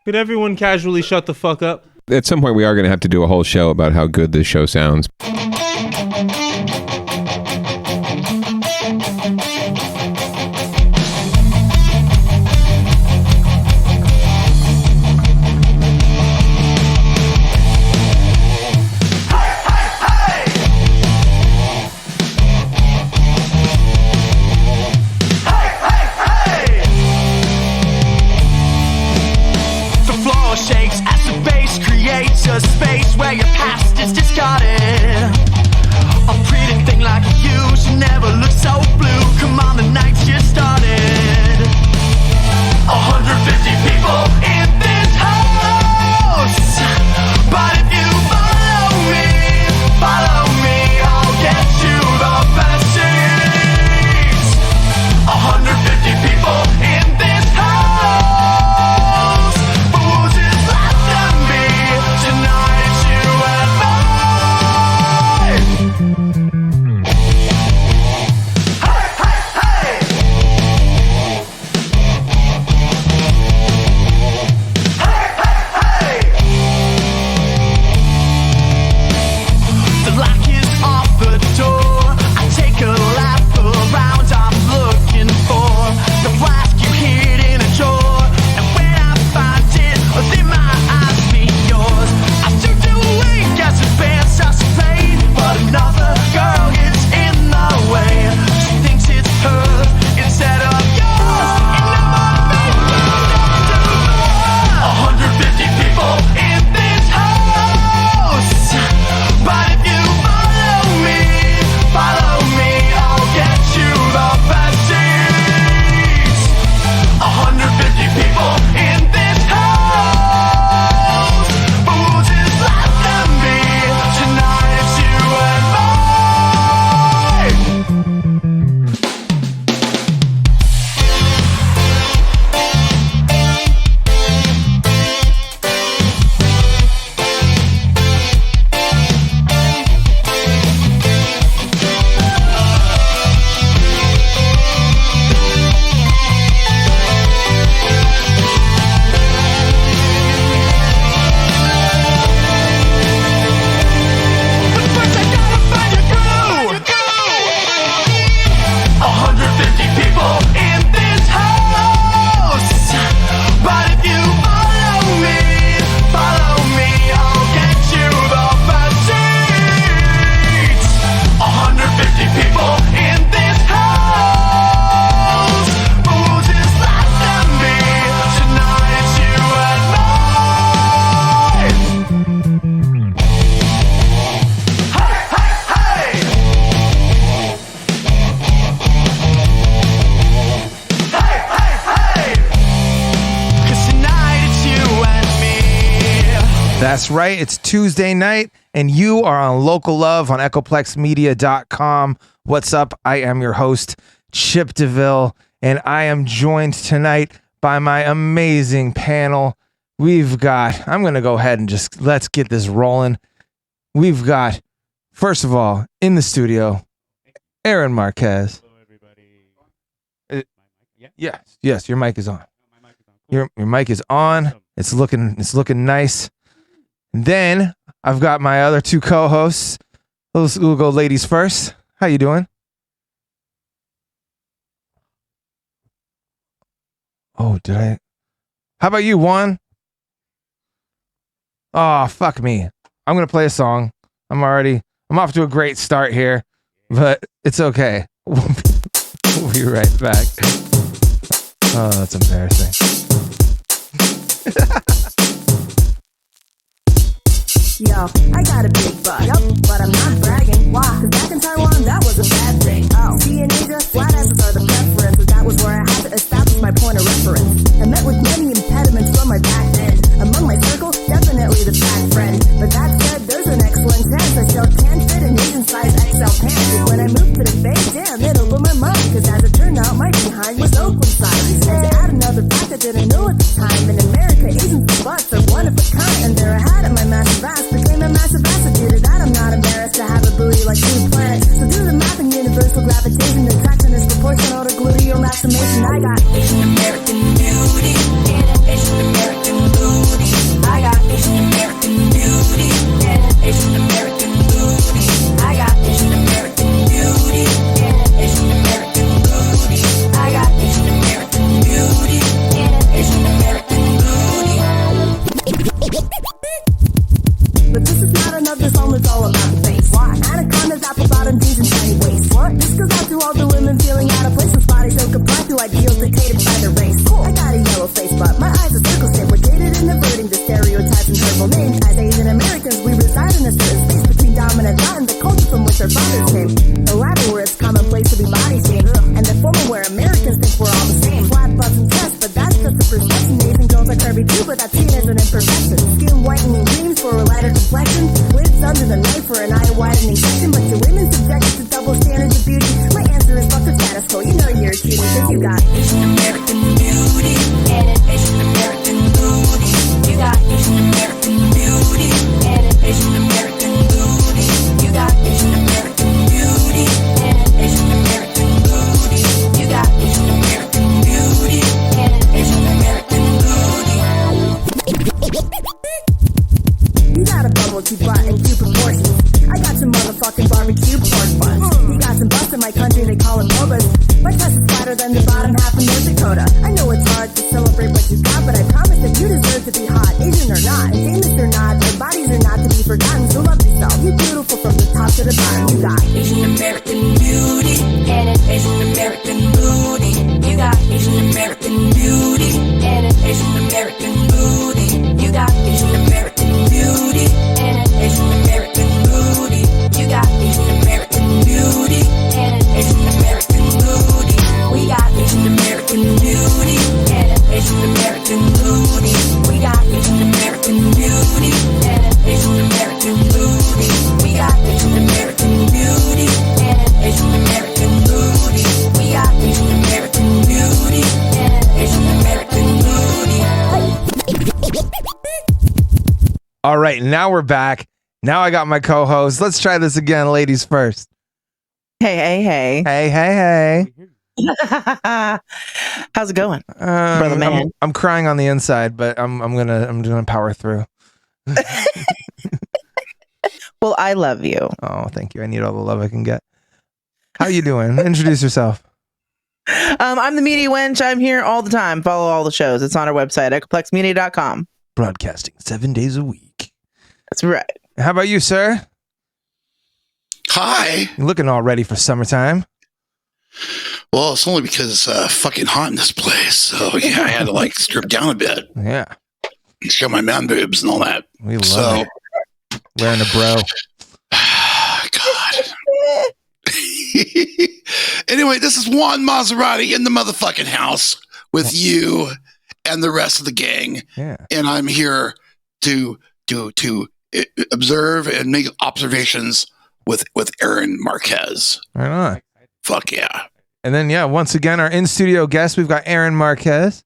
Could everyone casually shut the fuck up? At some point, we are going to have to do a whole show about how good this show sounds. Shakes as the bass creates a space where your past is discarded. A pretty thing like you should never look so blue. Come on, the night's just started. 150 people in this house, but if you follow me, I'll get you the best seats. 150 people in this house. That's right. It's Tuesday night, and you are on Local Love on EchoplexMedia.com. What's up? I am your host, Chip DeVille, and I am joined tonight by my amazing panel. I'm going to go ahead and just let's get this rolling. We've got, first of all, in the studio, Aaron Marquez. Hello, everybody. Yes, your mic is on. Your mic is on. It's looking nice. And then I've got my other two co-hosts. We'll go ladies first. How you doing? Oh, did I? How about you, Juan? Oh, fuck me. I'm going to play a song. I'm off to a great start here, but it's okay. We'll be right back. Oh, that's embarrassing. Yo, I got a big butt, but I'm not bragging. Why? Cause back in Taiwan, that was a bad thing. See, in Asia, flat asses are the preference. That was where I had to establish my point of reference. I met with many impediments from my back end. Among my circle, definitely the fat friend. But that said, there's an excellent chance I still can fit in Asian size XL pants. But when I moved to the Bay, damn, it blew my mind. Cause as it turned out, my behind was Oakland size. And to add another fact I didn't know at the time, in America, Asian butts are one of a kind. And there I had it, my massive ass became a massive ass. Due to that, I'm not embarrassed to have a booty like two planets. So do the math and universal gravitation. Attraction is proportional to gluteal maximation. I got Asian American beauty in and averting the stereotypes and verbal names. As Asian Americans, we reside in a certain space between dominant Latin, the culture from which our fathers came. The latter where it's commonplace to be body shamed, and the former where Americans think we're all the same. Flat butts and chests, but that's just a perception. Asian girls are curvy too, but that's seen as an imperfection. Skin whitening creams for a lighter complexion, lips under the knife for an eye widening section. But to women subjected to double standards of beauty, my answer is fuck the status quo. You know you're a cutie, cause you got Asian American beauty and an Asian American booty. You got Asian American beauty and an Asian American booty. You got Asian American beauty and an Asian American booty. You got Asian American beauty and an Asian American booty. You got a bubble tea butt in cute proportions. I got some motherfucking barbecue pork buns. You got some bust in my country, they call it bobas. My chest is flatter than the bottom half of North Dakota. I know it's hard to celebrate what you got, but I promise that you deserve to be hot, Asian or not, and famous or not. Their bodies are not to be forgotten, so love yourself. You're beautiful from the top to the bottom. You got Asian American beauty and an Asian American booty. You got Asian American beauty and an Asian American booty. You got Asian American beauty and an Asian American booty. You got Asian American beauty and an Asian American booty. We got Asian American beauty and an Asian American booty. We got Asian American beauty and an Asian American booty. We got Asian American beauty and an Asian American booty. We got Asian American beauty and an Asian American booty. All right, now we're back. Now I got my co-host. Let's try this again, ladies first. Hey, hey, hey. Hey, hey, hey. How's it going, brother man? I'm crying on the inside, but I'm gonna power through. Well, I love you. Oh, thank you. I need all the love I can get. How you doing? Introduce yourself. I'm the Media Wench. I'm here all the time. Follow all the shows. It's on our website, echoplexmedia.com. Broadcasting 7 days a week. That's right. How about you, sir? Hi. You're looking all ready for summertime. Well, it's only because it's fucking hot in this place. So, yeah, I had to like strip down a bit. Yeah. Show my man boobs and all that. We love it. Wearing a bro. God. Anyway, this is Juan Maserati in the motherfucking house with you and the rest of the gang. Yeah. And I'm here to observe and make observations with Aaron Marquez. Right on. Fuck yeah. And then, yeah, once again, our in-studio guest, we've got Aaron Marquez.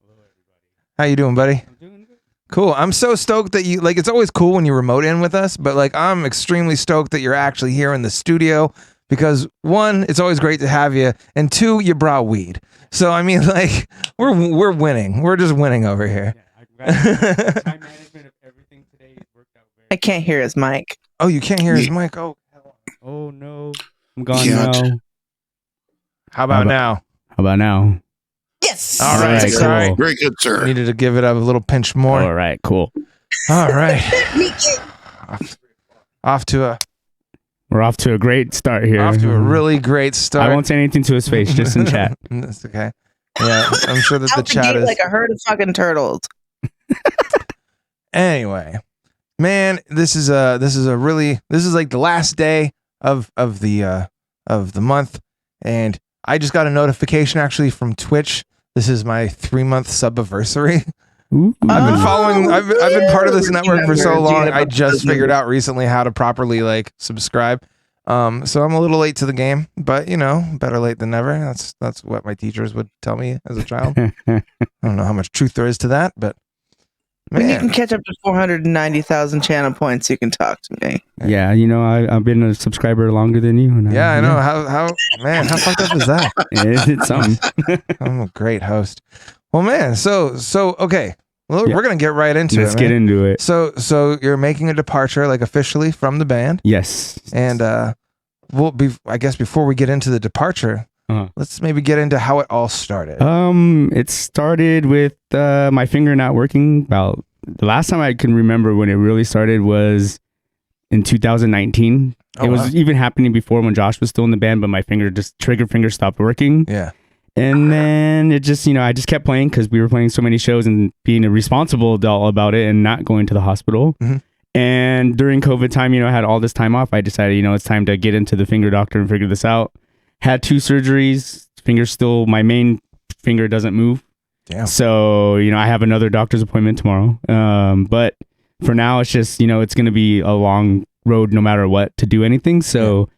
How you doing, buddy? I'm doing good. Cool. I'm so stoked that you, like, it's always cool when you remote in with us, but, like, I'm extremely stoked that you're actually here in the studio because, one, it's always great to have you, and two, you brought weed. So, I mean, like, we're winning. We're just winning over here. Yeah, time management of everything today worked out very I can't hear his mic. Oh, you can't hear his mic? Oh, Oh no. I'm gone Yeah. now. how about now? How about now? Yes. All right. All right, Sorry. cool. Very good, sir. Needed to give it a little pinch more. All right, cool. All right. Off to a We're off to a great start here. really great start. I won't say anything to his face, just in chat. That's okay. Yeah, I'm sure that the Out the chat gate is like a herd of fucking turtles. anyway. Man, this is like the last day of the month, and I just got a notification actually from Twitch. This is my 3-month subiversary. Ooh. I've been following. I've been part of this network for so Yeah, long. yeah, I just figured out recently how to properly like subscribe. So I'm a little late to the game, but you know, better late than never. That's what my teachers would tell me as a child. I don't know how much truth there is to that, but When you can man, catch up to 490,000 channel points, you can talk to me. Yeah, you know, I've been a subscriber longer than you. And yeah, I know how fucked up is that? It's something. I'm a great host. Well, man, so okay. Well, Yeah. we're gonna get right into Let's it. get man. into it. So you're making a departure, like officially from the band, Yes. and I guess before we get into the departure, Uh-huh. let's maybe get into how it all started. It started with my finger not working. About the last time I can remember when it really started was in 2019. Oh, It was wow. even happening before when Josh was still in the band, but my trigger finger stopped working. Yeah. And then it just, I just kept playing because we were playing so many shows and being a responsible adult about it and not going to the hospital. Mhm. And during COVID time, I had all this time off. I decided, it's time to get into the finger doctor and figure this out. Had 2 surgeries. My main finger doesn't move. Damn. So, I have another doctor's appointment tomorrow. But for now, it's just, it's going to be a long road no matter what to do anything. So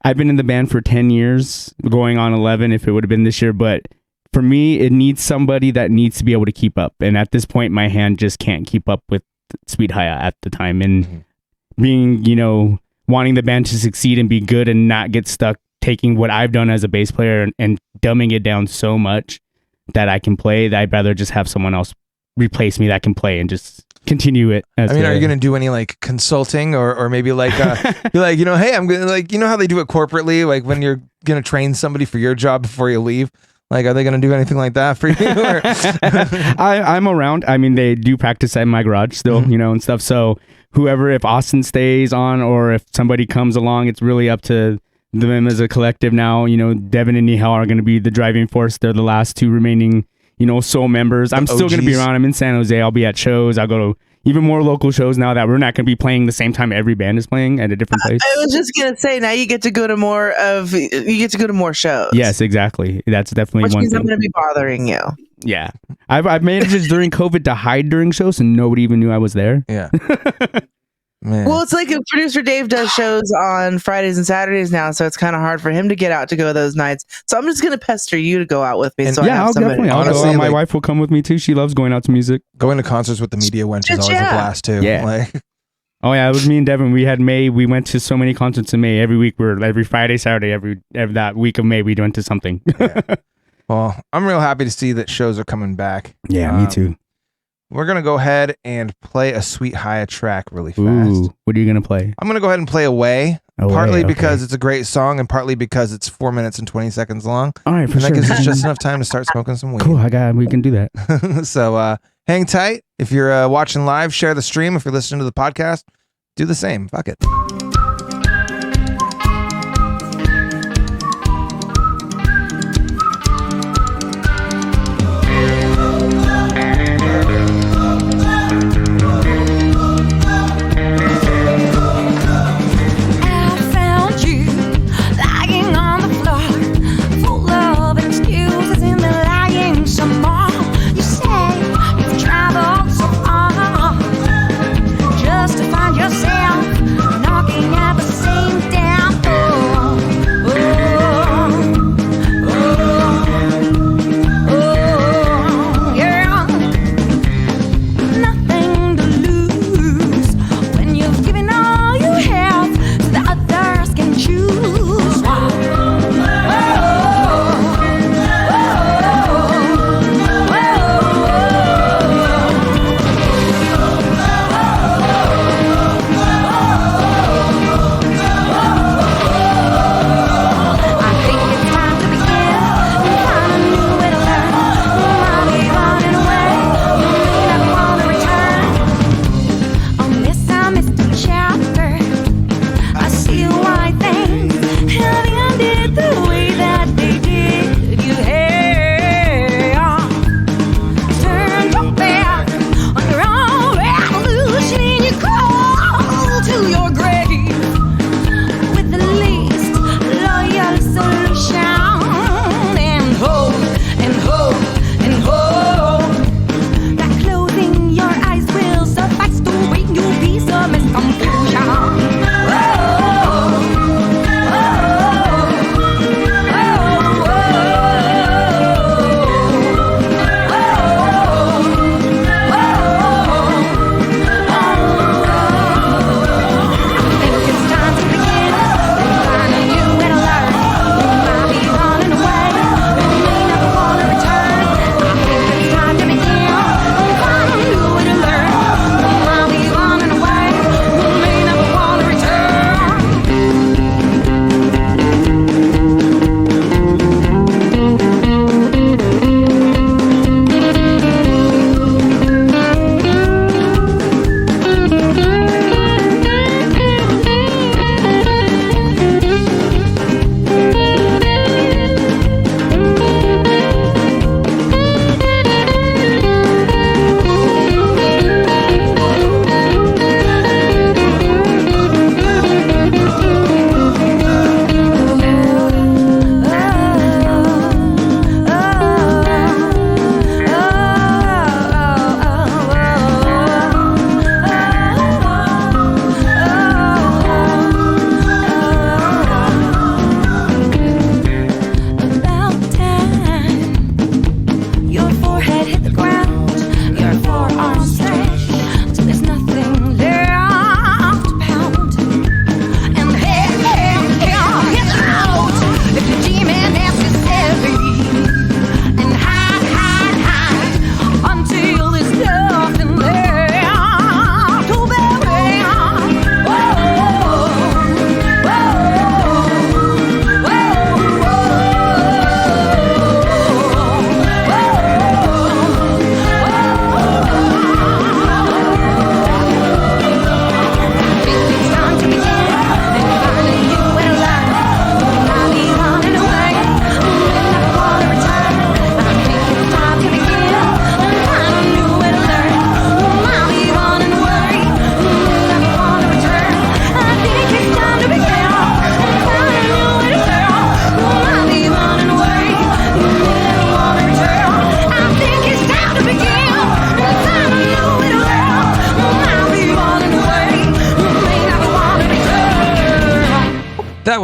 I've been in the band for 10 years, going on 11 if it would have been this year. But for me, it needs somebody that needs to be able to keep up. And at this point, my hand just can't keep up with Sweet Haya at the time. And being, wanting the band to succeed and be good and not get stuck taking what I've done as a bass player and dumbing it down so much that I can play, that I'd rather just have someone else replace me that can play and just continue it. Are you going to do any like consulting or maybe like, be like, hey, I'm going to like, how they do it corporately, like when you're going to train somebody for your job before you leave? Like, are they going to do anything like that for you? I'm around. I mean, they do practice at my garage still, and stuff. So whoever, if Austin stays on or if somebody comes along, it's really up to them as a collective now. Devin and Nihal are going to be the driving force. They're the last 2 remaining, soul members. I'm still going to be around. I'm in San Jose. I'll be at shows. I'll go to even more local shows now that we're not going to be playing the same time every band is playing at a different place. I was just going to say, now you get to go to more shows. Yes, exactly. That's definitely Which one means thing. I'm going to be bothering you. Yeah. I've managed during COVID to hide during shows and nobody even knew I was there. Yeah. Man. Well, it's like if producer Dave does shows on Fridays and Saturdays now, so it's kind of hard for him to get out to go those nights. So I'm just going to pester you to go out with me. And so I have I'll somebody. definitely. Honestly, my like- wife will come with me too. She loves going out to music. Going to concerts with the media wench is always a blast too. Yeah. Like, Oh yeah, it was me and Devin. We had May. We went to so many concerts in May. Every week, every Friday, Saturday, every that week of May, we went to something. well, I'm real happy to see that shows are coming back. Yeah, me too. We're going to go ahead and play a Sweet Haya track really fast. Ooh, what are you gonna play? I'm going to go ahead and play Away. Away, Partly okay. because it's a great song and partly because it's 4 minutes and 20 seconds long. All right, for And that sure. gives us just enough time to start smoking some weed. Cool. We can do that. So hang tight. If you're watching live, share the stream. If you're listening to the podcast, do the same. Fuck it. I found you lying on the floor, full of excuses and then lying some more. You say you've traveled so far just to find yourself knocking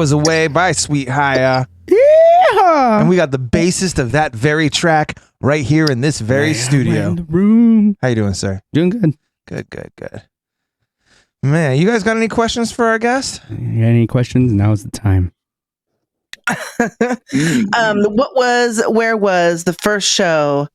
was Away by Sweet Haya. Yeah. And we got the bassist of that very track right here in this very studio. In the room. How you doing, sir? Doing good. Good. Man, you guys got any questions for our guest? You got any questions? Now's the time. Where was the first show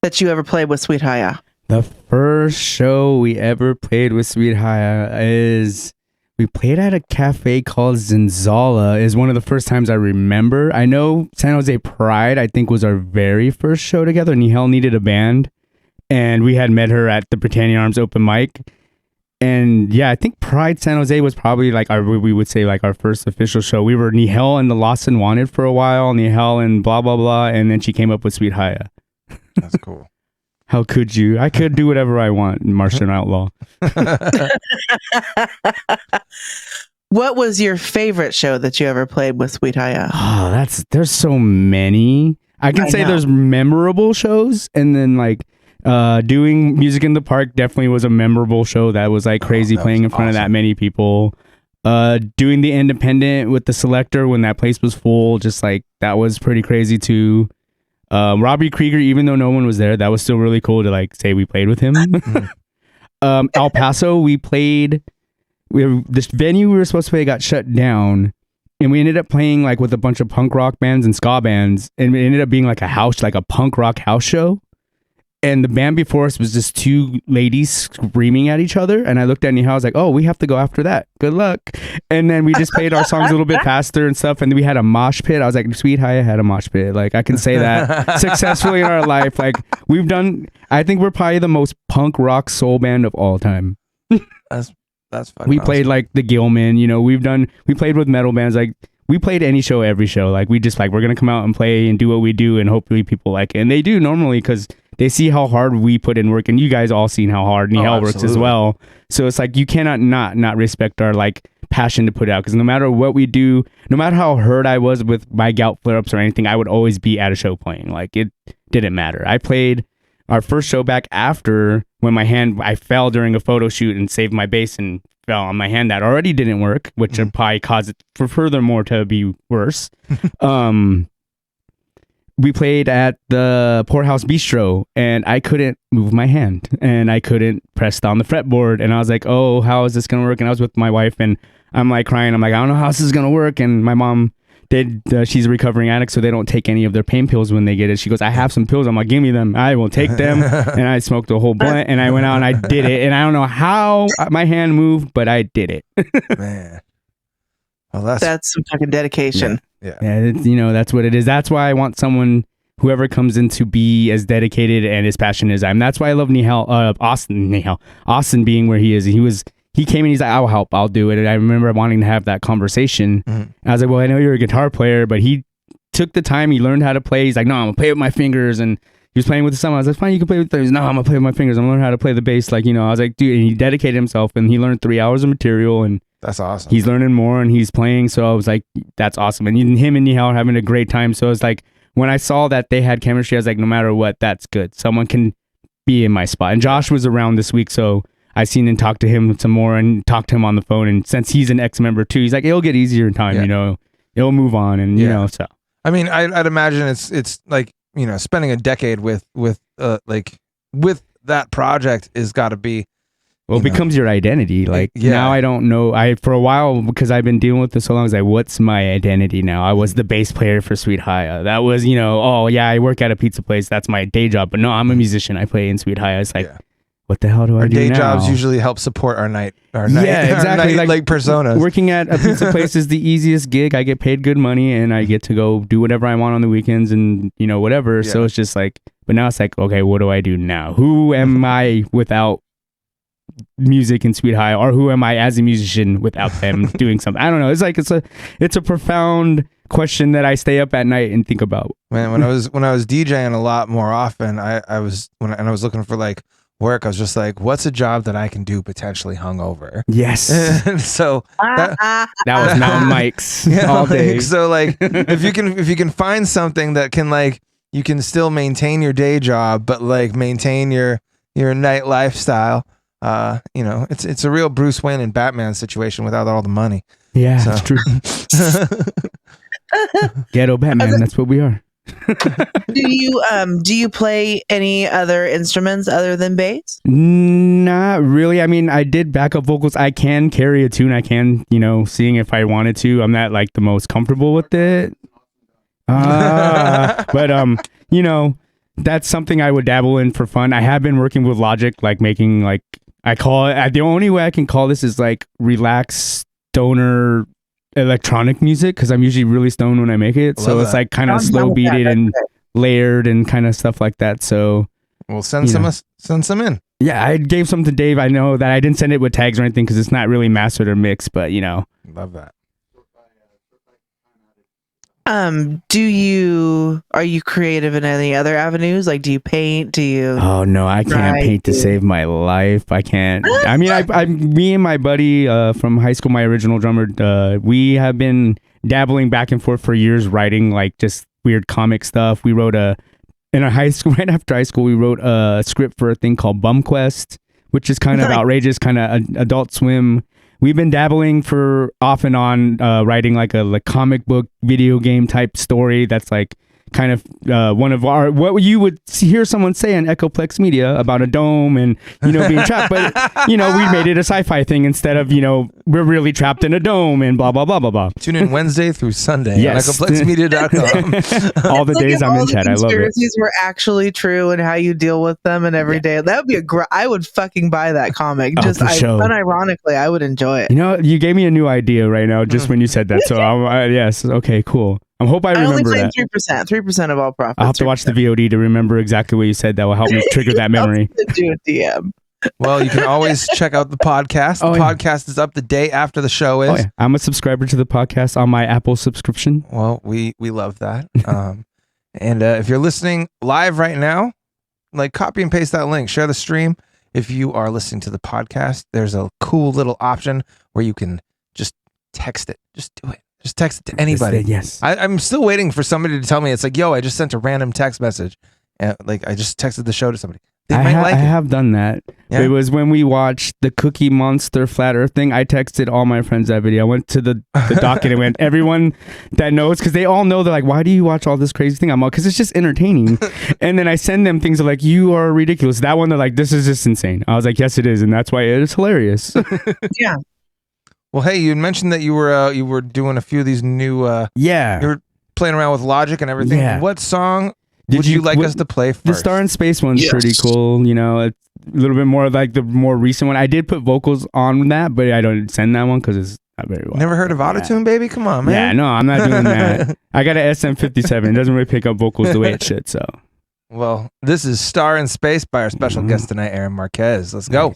that you ever played with Sweet Haya? The first show we ever played with Sweet Haya is we played at a cafe called Zinzala. Is one of the first times I remember. I know San Jose Pride, I think, was our very first show together. Nihal needed a band, and we had met her at the Britannia Arms open mic. And yeah, I think Pride San Jose was probably like we would say like our first official show. We were Nihal and the Lost and Wanted for a while, Nihal and blah blah blah, and then she came up with Sweet Haya. That's cool. How could you? I could do whatever I want, Martian Outlaw. What was your favorite show that you ever played with Sweet Haya? Oh, there's so many. I can say there's memorable shows, and then like doing Music in the Park definitely was a memorable show. That was like crazy playing in front of that many people. Doing the Independent with the Selector when that place was full, just like that was pretty crazy too. Robbie Krieger, even though no one was there, that was still really cool to like say we played with him. El Paso, we played. This venue we were supposed to play got shut down, and we ended up playing like with a bunch of punk rock bands and ska bands, and it ended up being like a punk rock house show. And the band before us was just two ladies screaming at each other. And I looked at Nihal, I was like, oh, we have to go after that. Good luck. And then we just played our songs a little bit faster and stuff. And then we had a mosh pit. I was like, Sweet Haya had a mosh pit. Like, I can say that successfully in our life. Like, I think we're probably the most punk rock soul band of all time. That's fucking We awesome. played like the Gilman, we played with metal bands. Like, we played any show, every show. Like, we just like, we're going to come out and play and do what we do. And hopefully people like it. And they do normally because they see how hard we put in work, and you guys all seen how hard Nihal works as well. So it's like you cannot not respect our like passion to put out, because no matter what we do, no matter how hurt I was with my gout flare-ups or anything, I would always be at a show playing. Like it didn't matter. I played our first show back after when I fell during a photo shoot and saved my bass and fell on my hand that already didn't work, which probably caused it for furthermore to be worse. We played at the Poorhouse Bistro, and I couldn't move my hand, and I couldn't press down the fretboard, and I was like, oh, how is this going to work? And I was with my wife, and I'm like crying. I'm like, I don't know how this is going to work. And my mom, she's a recovering addict, so they don't take any of their pain pills when they get it. She goes, I have some pills. I'm like, give me them. I will take them. And I smoked a whole blunt, and I went out and I did it. And I don't know how my hand moved, but I did it. Man. Well, that's some fucking dedication. Yeah. That's what it is. That's why I want someone, whoever comes in, to be as dedicated and as passionate as I am. That's why I love Austin being where he is. He came and he's like, I'll help, I'll do it. And I remember wanting to have that conversation. And I was like, well, I know you're a guitar player, but he took the time, he learned how to play. He's like, no, I'm gonna play with my fingers. And he was playing with someone. I was like, fine, you can play with things. No, I'm gonna play with my fingers. I'm gonna learn how to play the bass. Like, I was like, dude, and he dedicated himself, and he learned 3 hours of material, and that's awesome. He's learning more and he's playing. So I was like, that's awesome. And him and Nihal are having a great time. So it's like, when I saw that they had chemistry, I was like, no matter what, that's good. Someone can be in my spot. And Josh was around this week, so I seen and talked to him some more and talked to him on the phone. And since he's an ex-member too, he's like, it'll get easier in time, it'll move on. And, so. I mean, I'd imagine it's like, spending a decade with that project is got to be. Well, it becomes your identity. Like now I don't know. For a while, because I've been dealing with this so long, I was like, what's my identity now? I was the bass player for Sweet Haya. That was, I work at a pizza place. That's my day job. But no, I'm a musician. I play in Sweet Haya. It's like, what the hell do I do now? Our day jobs usually help support our night. Exactly. Like personas. Working at a pizza place is the easiest gig. I get paid good money, and I get to go do whatever I want on the weekends and, whatever. Yeah. So it's just like, but now it's like, okay, what do I do now? Who am I without music and Sweet Haya, or who am I as a musician without them doing something? I don't know. It's like it's a profound question that I stay up at night and think about. Man, when I was DJing a lot more often, I was looking for like work, I was just like, what's a job that I can do potentially hungover? Yes. And so that was Mountain Mike's all day. So like, if you can find something that can like, you can still maintain your day job, but like maintain your night lifestyle. it's a real Bruce Wayne and Batman situation without all the money. Yeah, So- it's true. Ghetto Batman. That's what we are. Do you play any other instruments other than bass? Not really. I mean, I did backup vocals. I can carry a tune. I can, sing if I wanted to. I'm not like the most comfortable with it. But that's something I would dabble in for fun. I have been working with Logic, like making I call it. The only way I can call this is like relaxed stoner electronic music, because I'm usually really stoned when I make it. So it's like kind of slow beated and layered and kind of stuff like that. So we'll send some in. Yeah, I gave some to Dave. I know that I didn't send it with tags or anything because it's not really mastered or mixed, but Love that. Are you creative in any other avenues? Like, do you paint? Do you? Oh no, I can't paint to save my life. I can't. I mean, me and my buddy from high school, my original drummer, we have been dabbling back and forth for years, writing like just weird comic stuff. We wrote in our high school, right after high school, we wrote a script for a thing called Bum Quest, which is kind of outrageous, kind of Adult Swim. We've been dabbling for off and on, writing like a comic book video game type story that's like kind of one of our, what you would hear someone say on Echoplex Media about a dome and being trapped, but we made it a sci-fi thing instead of we're really trapped in a dome and blah blah blah blah blah. Tune in Wednesday through Sunday Yes. on EchoPlexMedia.com. All the days I'm in chat. I love it. Conspiracies were actually true and how you deal with them and every day. That would be I would fucking buy that comic. Just for sure. unironically, I would enjoy it. You gave me a new idea right now just when you said that. So yes, okay, cool. I hope I remember that. I only claim 3% of all profits. I'll have to watch the VOD to remember exactly what you said. That will help me trigger that memory. Do a DM. Well, you can always check out the podcast. The podcast is up the day after the show is. Oh, yeah. I'm a subscriber to the podcast on my Apple subscription. Well, we love that. And if you're listening live right now, like copy and paste that link, share the stream. If you are listening to the podcast, there's a cool little option where you can just text it. Just do it. Just text it to anybody. Yes. I'm still waiting for somebody to tell me. It's like, yo, I just sent a random text message. Like I just texted the show to somebody. They might like it. I have done that. Yeah. It was when we watched the Cookie Monster Flat Earth thing. I texted all my friends that video. I went to the docket and went, everyone that knows, because they all know, they're like, why do you watch all this crazy thing? I'm like, because it's just entertaining. And then I send them things like, you are ridiculous. That one, they're like, this is just insane. I was like, yes, it is. And that's why it is hilarious. Yeah. Well, hey, you mentioned that you were doing a few of these new. Yeah. You were playing around with Logic and everything. Yeah. What song would you like us to play first? The Star in Space one's pretty cool. It's a little bit more like the more recent one. I did put vocals on that, but I don't send that one because it's not very well. Never heard of Autotune, baby? Come on, man. Yeah, no, I'm not doing that. I got an SM57. It doesn't really pick up vocals the way it should. So, well, this is Star in Space by our special guest tonight, Aaron Marquez. Let's go.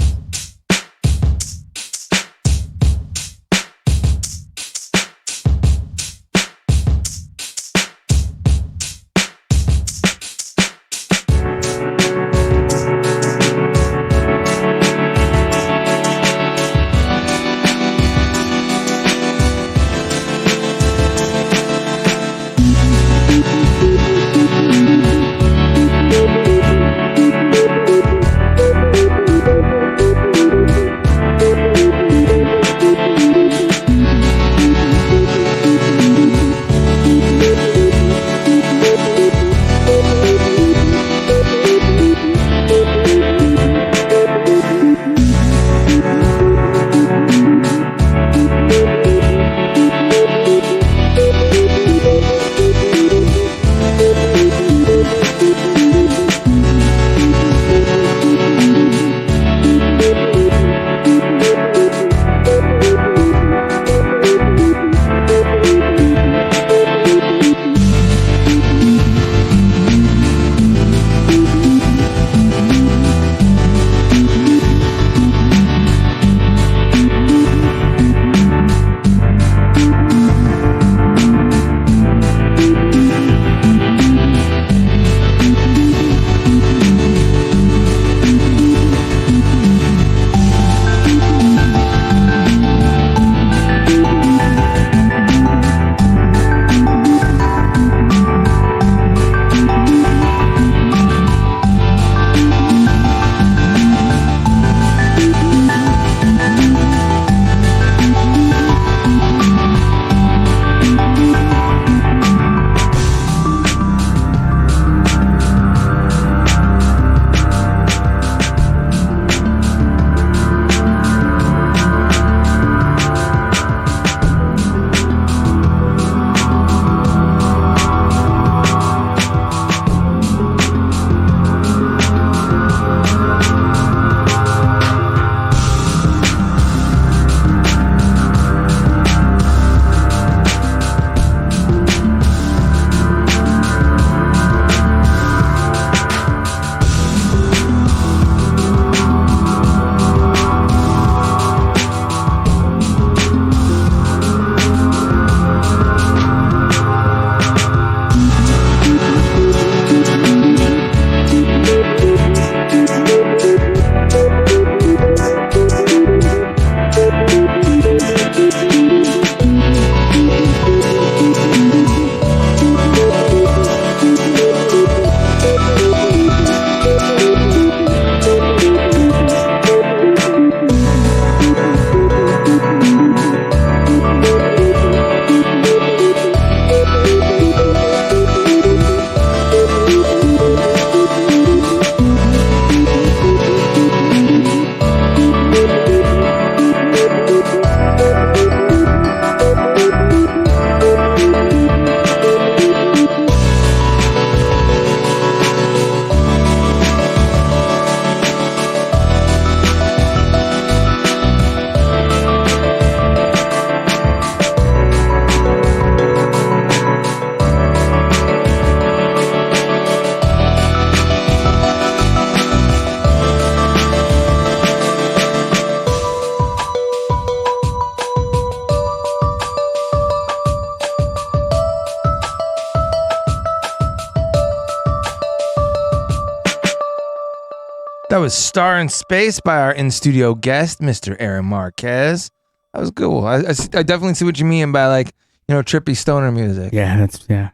was Star in Space by our in-studio guest, Mr. Aaron Marquez. That was cool. I definitely see what you mean by like, trippy stoner music. Yeah, that's I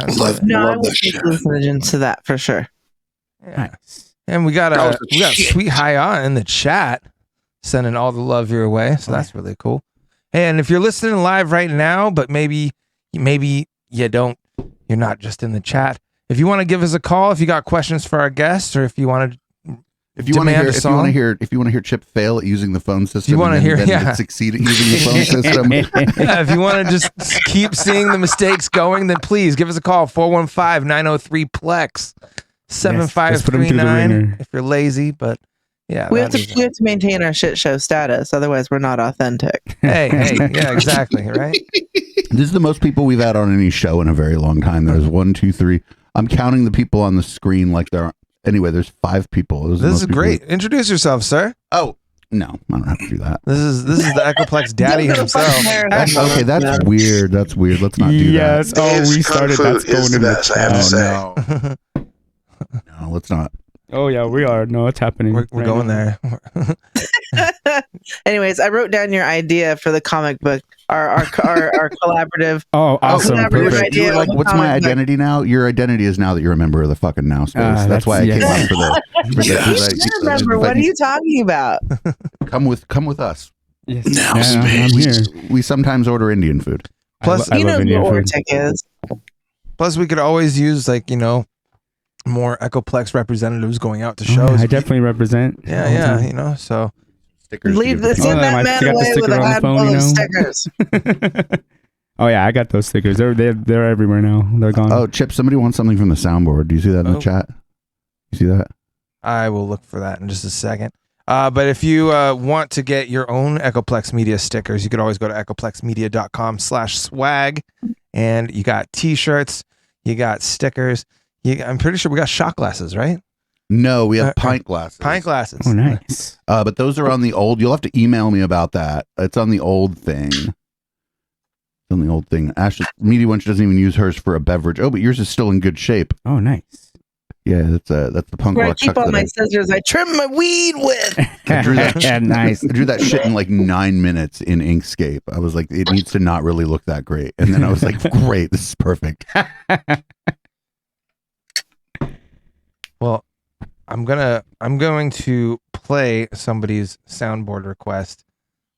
would listen to that for sure. Yeah. Nice. And we got Sweet Hi in the chat, sending all the love your way. So that's really cool. And if you're listening live right now, but maybe you don't, you're not just in the chat. If you want to give us a call, if you got questions for our guests, or if you want to, if you want to hear Chip fail at using the phone system, you want to hear, succeed at using the phone system. Yeah, if you want to just keep seeing the mistakes going, then please give us a call. 415-903-PLEX 7539. If you're lazy, but yeah, we have to maintain our shit show status, otherwise we're not authentic. Hey, yeah, exactly, right. This is the most people we've had on any show in a very long time. There's 1, 2, 3. I'm counting the people on the screen like there are. Anyway, there's 5 people. This is great. Introduce yourself, sir. Oh, no, I don't have to do that. This is the Ecoplex daddy himself. Okay, that's weird. That's weird. Let's not do that. Yes. Oh, we started. That's going in the chat. No, let's not. Oh yeah, we are. No, it's happening. We're going there. Anyways, I wrote down your idea for the comic book, our collaborative. Oh, awesome! Idea what's my identity now? Your identity is now that you're a member of the fucking Now Space. That's why I came out for the. Remember, what are you talking about? Come with us. Yes. Now Space. We sometimes order Indian food. Plus, you know what Ortic is. Plus, we could always use more Ecoplex representatives going out to shows. I definitely represent. Yeah, so stickers. Send that man away with a handful of stickers. Oh yeah, I got those stickers. They're everywhere now. They're gone. Oh, Chip, somebody wants something from the soundboard. Do you see that in the chat? You see that? I will look for that in just a second. But if you want to get your own Ecoplex Media stickers, you could always go to ecoplexmedia.com/swag, and you got T-shirts, you got stickers. I'm pretty sure we got shot glasses, right? No, we have pint glasses. Pint glasses. Oh, nice. But those are on the old. You'll have to email me about that. It's on the old thing. Ashley, Media Wench doesn't even use hers for a beverage. Oh, but yours is still in good shape. Oh, nice. Yeah, that's the punk rock. I keep all my scissors I trim my weed with. I drew that nice. I drew that shit in like 9 minutes in Inkscape. I was like, it needs to not really look that great. And then I was like, great, this is perfect. Well, I'm going to play somebody's soundboard request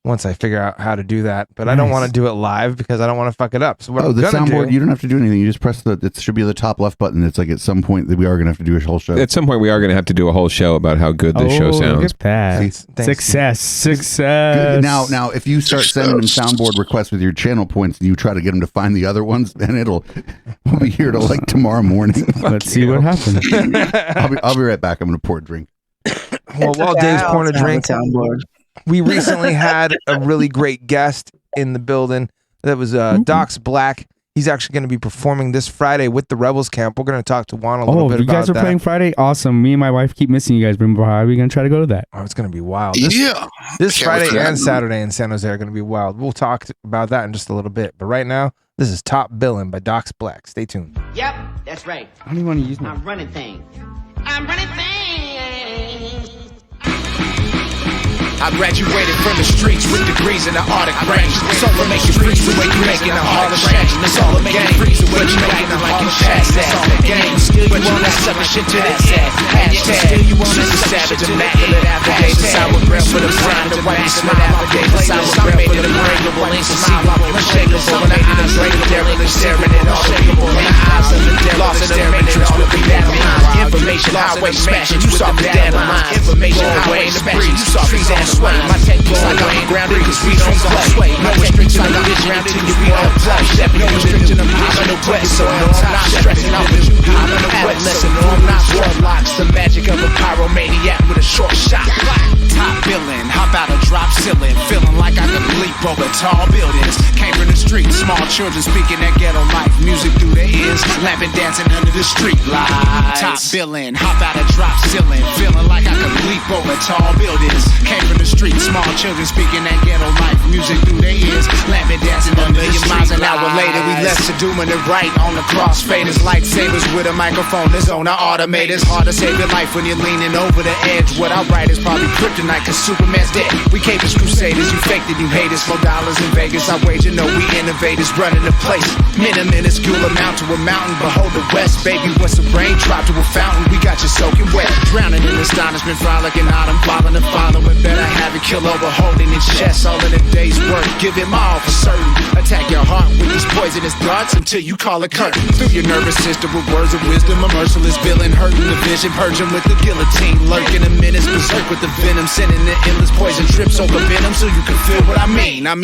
once I figure out how to do that, but I don't want to do it live because I don't want to fuck it up. So what the soundboard, you don't have to do anything. You just press it should be the top left button. It's like at some point that we are going to have to do a whole show. At some point we are going to have to do a whole show about how good this show sounds. Look at that. Success. Now, if you start sending them soundboard requests with your channel points and you try to get them to find the other ones, then we'll be here till like tomorrow morning. Let's see what happens. I'll be right back. I'm going to pour a drink. Well, while Dave's pouring a drink, we recently had a really great guest in the building. That was Docs Black. He's actually going to be performing this Friday with the Rebels Camp. We're going to talk to Juan a little bit about that. You guys are playing Friday? Awesome. Me and my wife keep missing you guys. How are we going to try to go to that? Oh, it's going to be wild. This Friday and Saturday in San Jose are going to be wild. We'll talk about that in just a little bit. But right now, this is Top Billin' by Docs Black. Stay tuned. Yep, that's right. I don't even want to use I'm running things. I graduated from the streets with degrees in the Arctic range. It's all to make you freeze the way you making a Harlem change. It's all to make you freeze the way you making a Harlem change. It's all the game. Still you on that sucker shit to the head. Hashtag. Still you on that savage immaculate affidavits. Sour breath for the grind, the white smile affidavits. Sour breath for the breakable, inconceivable, unshakable. When the eyes break, they're staring at unshakable. When the eyes of the devil, lost in their matrix with the data lines. Information highway smashing, you saw the data lines. Information highway smashing, you saw the data. Sway. My techniques like I'm grounded because we don't play. No restriction of this round till you don't play. No restriction of this on the quest, so no, I'm not stressing out with you. I'm on the quest, no, I'm not warlocks. The magic of a pyromaniac with a short shot. Top billing, hop out a drop ceiling, feeling like like I could leap over tall buildings. Came from the streets, small children speaking that ghetto life. Music through their ears, lamping dancing under the street lights. Top billing, hop out of drop ceiling, feeling like I could leap over tall buildings. Came from the streets, small children speaking that ghetto life. Music through their ears, lamping dancing under the street miles an hour later, we left to doing it right on the crossfaders, lightsabers with a microphone. This on our automators. Hard to save your life when you're leaning over the edge. What I write is probably kryptonite, cause Superman's dead. We came as crusaders, you faked it, you haters. $4 in Vegas, I wager no, we innovators running the place. Minuscule amount to a mountain, behold the west. Baby, what's a raindrop to a fountain? We got you soaking wet. Drowning in astonishment, frolicking autumn, following and following. Better have it, kill over, holding his chest. All in a day's work, give him all for certain. Attack your heart with these poisonous darts until you call it curtain. Through your nervous system with words of wisdom, a merciless villain, hurting the vision, purging with the guillotine, lurking a menace, berserk with the venom, sending the endless poison drips over venom so you can feel what I mean. I'm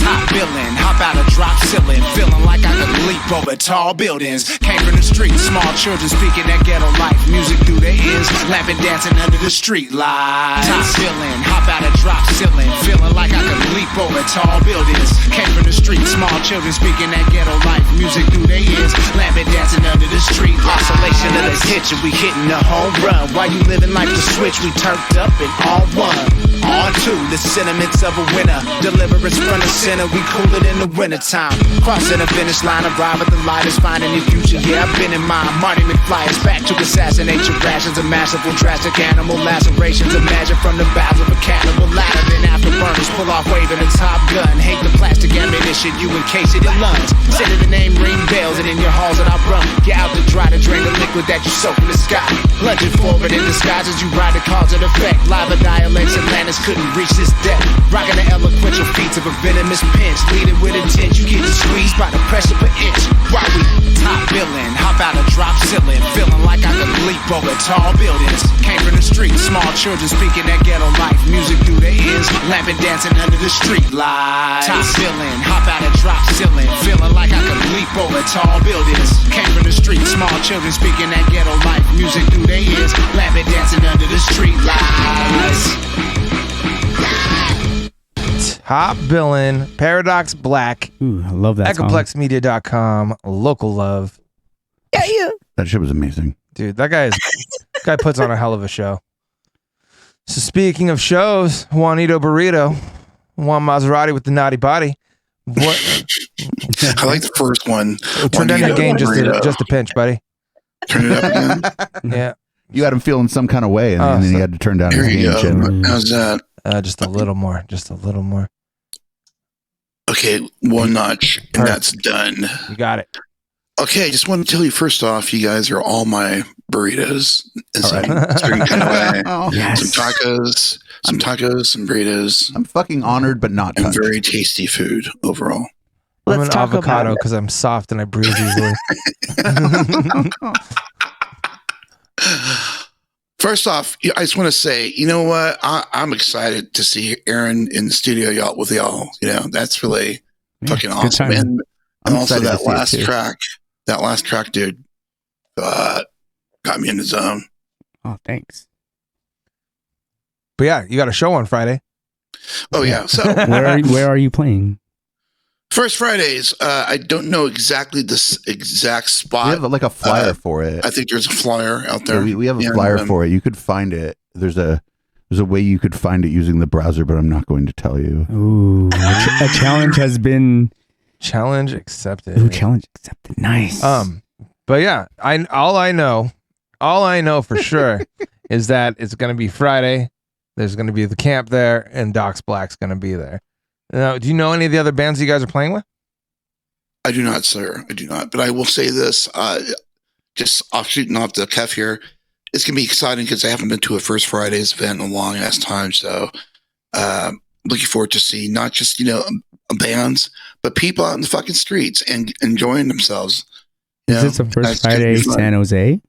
top billing, hop out of drop ceiling, feeling like I could leap over tall buildings. Came from the streets, small children speaking that ghetto life. Music through their ears, lamping dancing under the street lights. Top billing, hop out of drop ceiling, feeling like I could leap over tall buildings. Came from the streets, small children speaking that ghetto life. Music through their ears, lamping dancing under the street lights. Isolation of the kitchen, we hitting the home run. While you living like the switch, we turned up and all one. On to the sentiments of a winner. Deliverance from the center, we cool it in the wintertime. Crossing the finish line, arrive at the lightest, finding your future. Yeah, I've been in mine. Marty McFly is back to assassinate your rations. A masterful, drastic animal lacerations. Imagine from the bowels of a cannibal. Ladder, then afterburners, pull off waving a top gun. Hate the plastic ammunition, you encase it in lungs. Send it the name, ring bells, and in your halls that I run. Get out to dry to drain the liquid that you soak in the sky. Lunging forward in disguise as you ride the cause and effect. Lava dialects, Atlantis couldn't reach this depth. Rocking the eloquential feats of a venomous pinch. Leading with intent, you get squeezed by the pressure per inch. While we top billing, hop out of drop ceiling, feeling like I could leap over tall buildings. Came from the streets, small children speaking that ghetto life. Music through their ears, lamping dancing under the street lights. Top billing, hop out of drop ceiling, feeling like I could leap over tall buildings. Came from the streets, small children speaking that ghetto life. Music through their ears, lamping dancing under the street lights. Top billing, Paradox Black. Ooh, I love that song. EchoplexMedia.com, local love. Yeah. That shit was amazing. Dude, that guy puts on a hell of a show. So speaking of shows, Juanito Burrito, Juan Maserati with the naughty body. What? I like the first one. Turn down your game just a pinch, buddy. Turn it up again. Yeah. You had him feeling some kind of way, and then he had to turn down his game. How's that? Just a little more. Just a little more. Okay, one notch, and that's done. You got it. Okay, just want to tell you first off, you guys are all my burritos in some certain kind of way. Yes. Some tacos, some burritos. I'm fucking honored, but not touched. And very tasty food overall. I'm an avocado because I'm soft and I bruise easily. First off, I just want to say, you know what? I'm excited to see Aaron in the studio, with y'all. You know, that's really fucking awesome. And also that last track, dude, got me in the zone. Oh, thanks. But yeah, you got a show on Friday. Oh yeah. So where are you playing? First Fridays. I don't know exactly this exact spot. We have like a flyer for it. I think there's a flyer out there. Yeah, we have a flyer for it. You could find it. There's a way you could find it using the browser, but I'm not going to tell you. Ooh, a challenge has been accepted. Ooh, challenge accepted. Nice. But yeah, all I know for sure is that it's going to be Friday. There's going to be the camp there, and Docs Black's going to be there. Now, do you know any of the other bands you guys are playing with? I do not, sir. I do not. But I will say this, just shooting off the cuff here, it's going to be exciting because I haven't been to a First Fridays event in a long ass time. So looking forward to see not just, bands, but people out in the fucking streets and enjoying themselves. Is this a First Friday San Jose?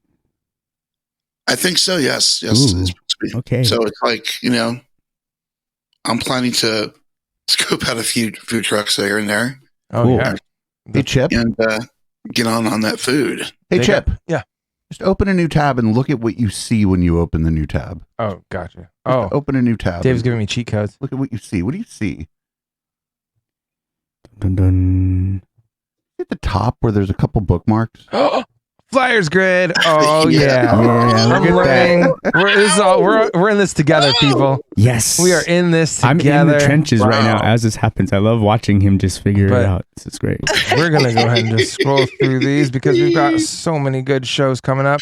I think so, yes. Ooh, okay. So it's like, I'm planning to scope out a few food trucks there and there. Oh, cool. Yeah. Hey, Chip. And get on that food. Hey, Chip. Yeah. Just open a new tab and look at what you see when you open the new tab. Oh, gotcha. Just open a new tab. Dave's giving me cheat codes. Look at what you see. What do you see? Dun, dun. At the top where there's a couple bookmarks. Flyers grid. Oh yeah. Look at that. We're in this together, people. Yes. We are in this together. I'm in the trenches right now as this happens. I love watching him just figure it out. This is great. We're going to go ahead and just scroll through these because we've got so many good shows coming up.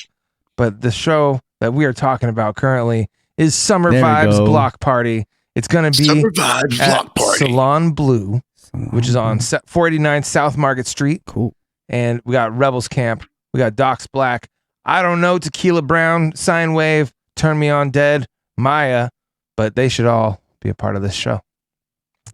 But the show that we are talking about currently is Summer Vibes Block Party. It's going to be Summer Vibes Block Party. Salon Blue, which is on 489 South Market Street. Cool. And we got Rebels Camp. We got Docs Black. I don't know, Tequila Brown, Sine Wave, Turn Me On Dead, Maya, but they should all be a part of this show.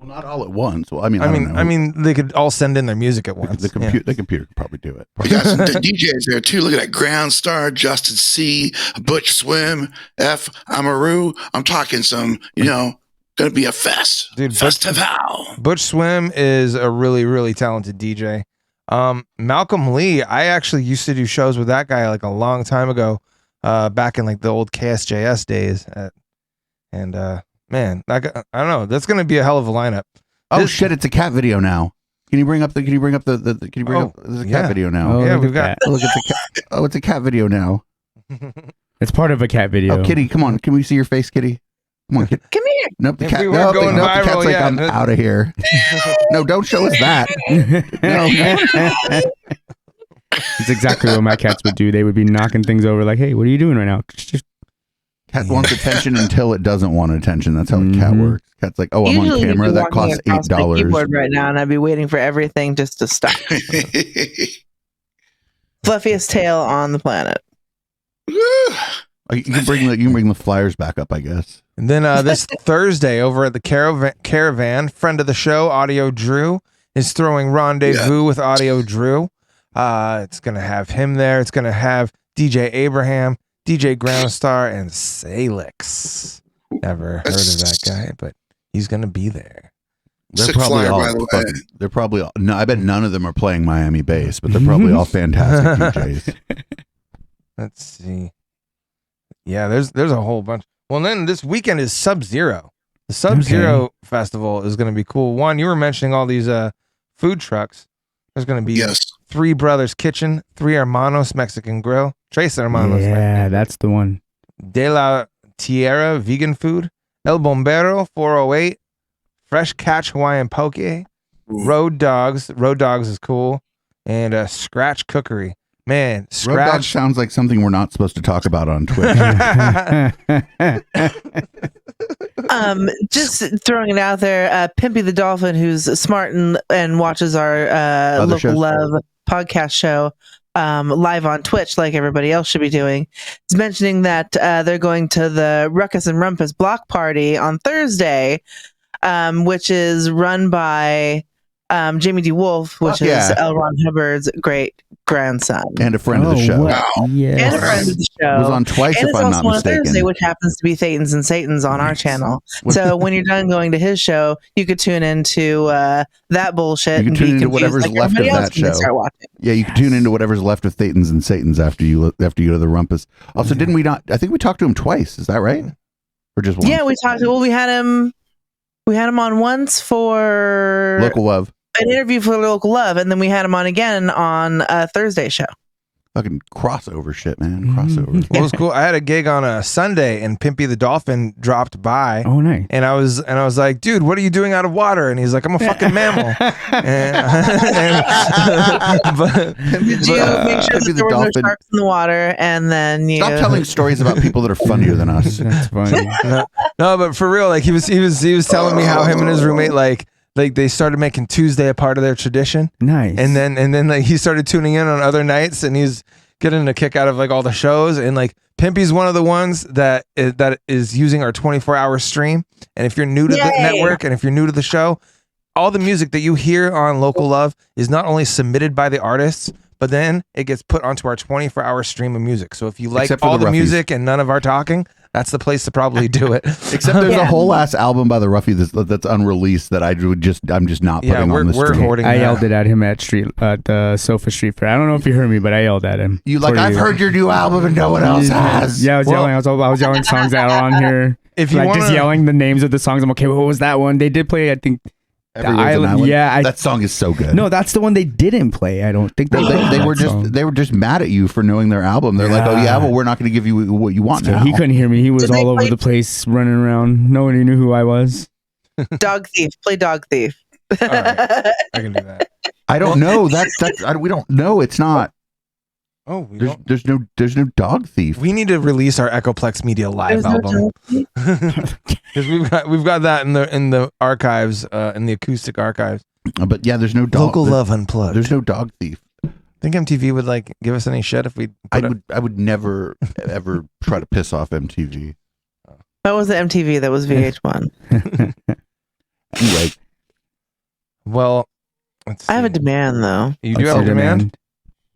Well, not all at once. Well, I don't know. They could all send in their music at once. The computer could probably do it. We got some DJs there too. Look at that Ground Star, Justin C, Butch Swim, F, Amaru. I'm talking some, gonna be a fest. Dude, festival. Butch Swim is a really, really talented DJ. Malcolm Lee, I actually used to do shows with that guy like a long time ago, back in like the old KSJS days. Man, I don't know. That's gonna be a hell of a lineup. Oh shit! It's a cat video now. Can you bring up the? There's a cat video now. Oh, yeah, we've got. Look at the cat. Oh, it's a cat video now. It's part of a cat video. Oh, Kitty, come on. Can we see your face, Kitty? Come on, Kitty. Come here. Nope, the cat. We weren't going the viral cat's like, yet. I'm out of here. No, don't show us that. No. It's exactly what my cats would do. They would be knocking things over like, hey, what are you doing right now? Just cat wants attention until it doesn't want attention. That's how a cat works. Cat's like, oh, I'm on camera. That costs $8. Keyboard right now, and I'd be waiting for everything just to stop. Fluffiest tail on the planet. You can bring the flyers back up, I guess. And then this Thursday over at the Caravan, friend of the show, Audio Drew, is throwing Rendezvous with Audio Drew. It's going to have him there. It's going to have DJ Abraham, DJ Groundstar, and Salix. Never heard of that guy, but he's going to be there. They're probably all, no, I bet none of them are playing Miami bass, but they're probably all fantastic DJs. Let's see. Yeah, there's a whole bunch. Well, then this weekend is Sub-Zero. The Sub-Zero Festival is going to be cool. One, you were mentioning all these food trucks. There's going to be Three Brothers Kitchen, Three Hermanos Mexican Grill, Tres Hermanos. Yeah, that's the one. De La Tierra Vegan Food, El Bombero 408, Fresh Catch Hawaiian Poke, Road Dogs. Road Dogs is cool. And Scratch Cookery. Man, Scratch. Road Dog sounds like something we're not supposed to talk about on Twitch. Just throwing it out there, Pimpy the Dolphin, who's smart and watches our Local shows? Love podcast show live on Twitch, like everybody else should be doing, is mentioning that they're going to the Ruckus and Rumpus block party on Thursday, which is run by Jamie D. Wolf, which is L. Ron Hubbard's great grandson and a friend of the show. Wow. Yeah, and a friend of the show. Was on twice, and if I'm not mistaken. On Thursday, which happens to be Thetans and Satans on our channel. So when you're done going to his show, you could tune into that bullshit. You can tune into whatever's left of that show. Yeah, you can tune into whatever's left of Thetans and Satans after you go to the Rumpus. Also, didn't we not? I think we talked to him twice. Is that right? Or just once? Yeah, we talked. Well, we had him on once for Local Love. An interview for Local Love, and then we had him on again on a Thursday show. Fucking crossover shit, man. Crossover. Well, it was cool. I had a gig on a Sunday, and Pimpy the Dolphin dropped by. Oh, nice. And I was like, dude, what are you doing out of water? And he's like, I'm a fucking mammal. Did you make sure that there were no sharks in the water? And then you stop telling stories about people that are funnier than us. That's funny. No, but for real, like he was telling me how him and his roommate like they started making Tuesday a part of their tradition. Nice. And then like he started tuning in on other nights, and he's getting a kick out of like all the shows. And like Pimpy's one of the ones that is using our 24-hour stream. And if you're new to the network and if you're new to the show, all the music that you hear on Local Love is not only submitted by the artists, but then it gets put onto our 24-hour stream of music. So if you like all the music and none of our talking, that's the place to probably do it. Except there's a whole ass album by the Roughies that's unreleased that I'm just not putting on the stream. Hoarding I yelled it at him at the Sofa Street Fair. I don't know if you heard me, but I yelled at him. I've heard your new album and no one else has. Yeah, I was yelling songs that are on here. If you just yelling the names of the songs, I'm okay. What was that one? They did play, I think, Everywhere's an Island. Yeah, that song is so good. No, that's the one they didn't play. I don't think they were just mad at you for knowing their album. They're like, oh yeah, well we're not going to give you what you want now. He couldn't hear me. He was all over the place running around. Nobody knew who I was. Dog Thief. Play Dog Thief. All right. I can do that. I don't know. We don't know. It's not. Oh, there's no Dog Thief. We need to release our Echoplex Media live album because we've got that in the archives, in the acoustic archives. But yeah, there's no dog. Local Love Unplugged. There's no Dog Thief. Think MTV would like give us any shit if we? I would never ever try to piss off MTV. That wasn't MTV. That was VH1. Anyway, well, I have a demand though. You do have a demand?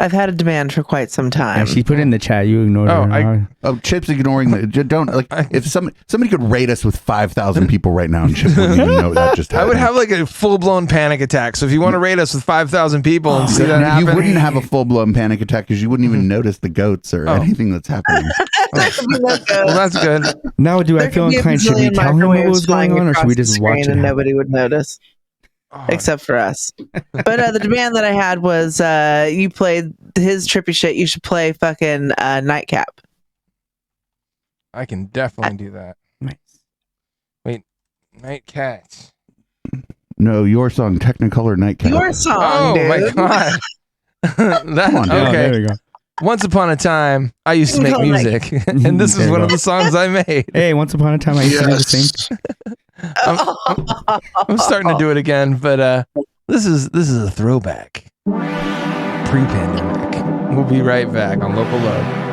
I've had a demand for quite some time. Yeah, she put it in the chat. You ignored her. Chip's ignoring the. Don't like if somebody could rate us with 5,000 people right now, and Chip wouldn't even know that just happened. I would have like a full blown panic attack. So if you want to rate us with 5,000 people and see that happen, you wouldn't have a full blown panic attack because you wouldn't even notice the goats or anything that's happening. Well, that's good. Now, do I feel inclined? Should we tell him what was going on, or should we just watch it? And nobody would notice. Except for us. But the demand that I had was you played his trippy shit. You should play fucking Nightcap. I can definitely do that. Nice. Wait, Nightcat. No, your song, Technicolor Nightcap. Your song. Oh dude. my god. Come on, dude. Okay. There we go. Once upon a time, I used to make music, and this is one of the songs I made. Hey, once upon a time, I used to do the same. I'm starting to do it again, but this is a throwback. Pre-pandemic. We'll be right back on Local Love.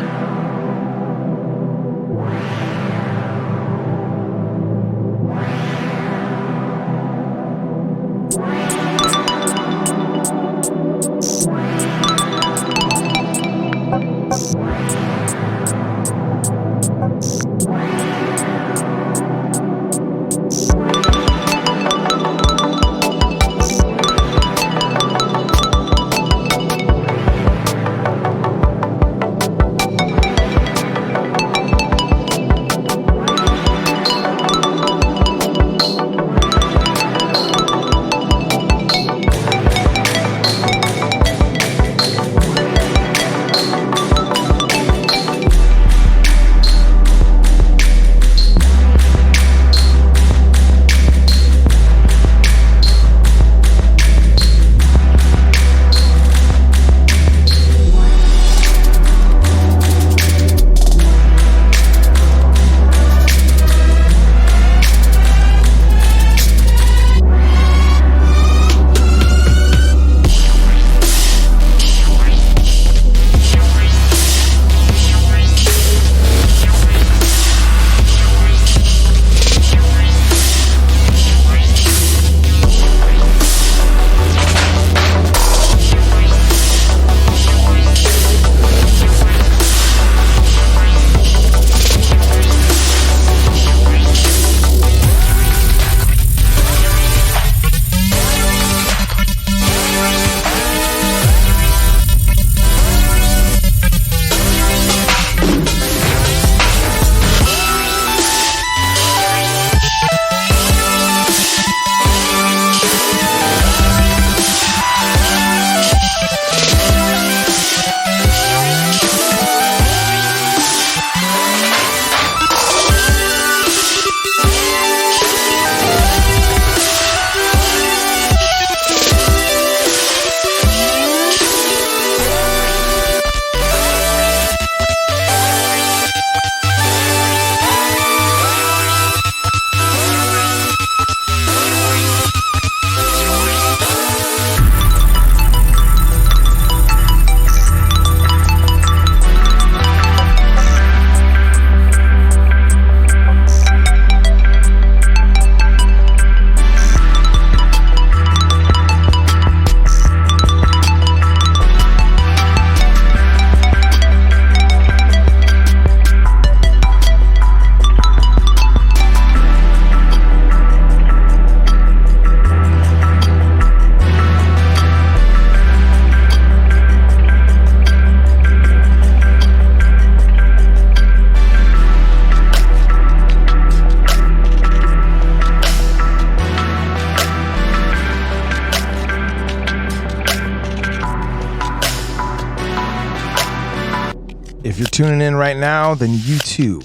If you're tuning in right now, then you too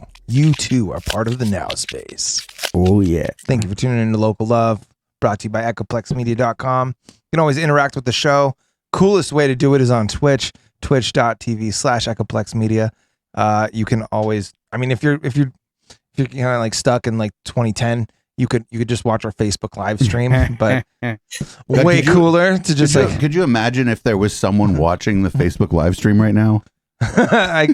are part of the Now Space. Oh, yeah. Thank you for tuning in to Local Love, brought to you by echoplexmedia.com. You can always interact with the show. Coolest way to do it is on Twitch, twitch.tv/echoplexmedia. You can always, I mean, if you're kind of like stuck in like 2010, you could just watch our Facebook live stream, but way cooler to just could you imagine if there was someone watching the Facebook live stream right now? I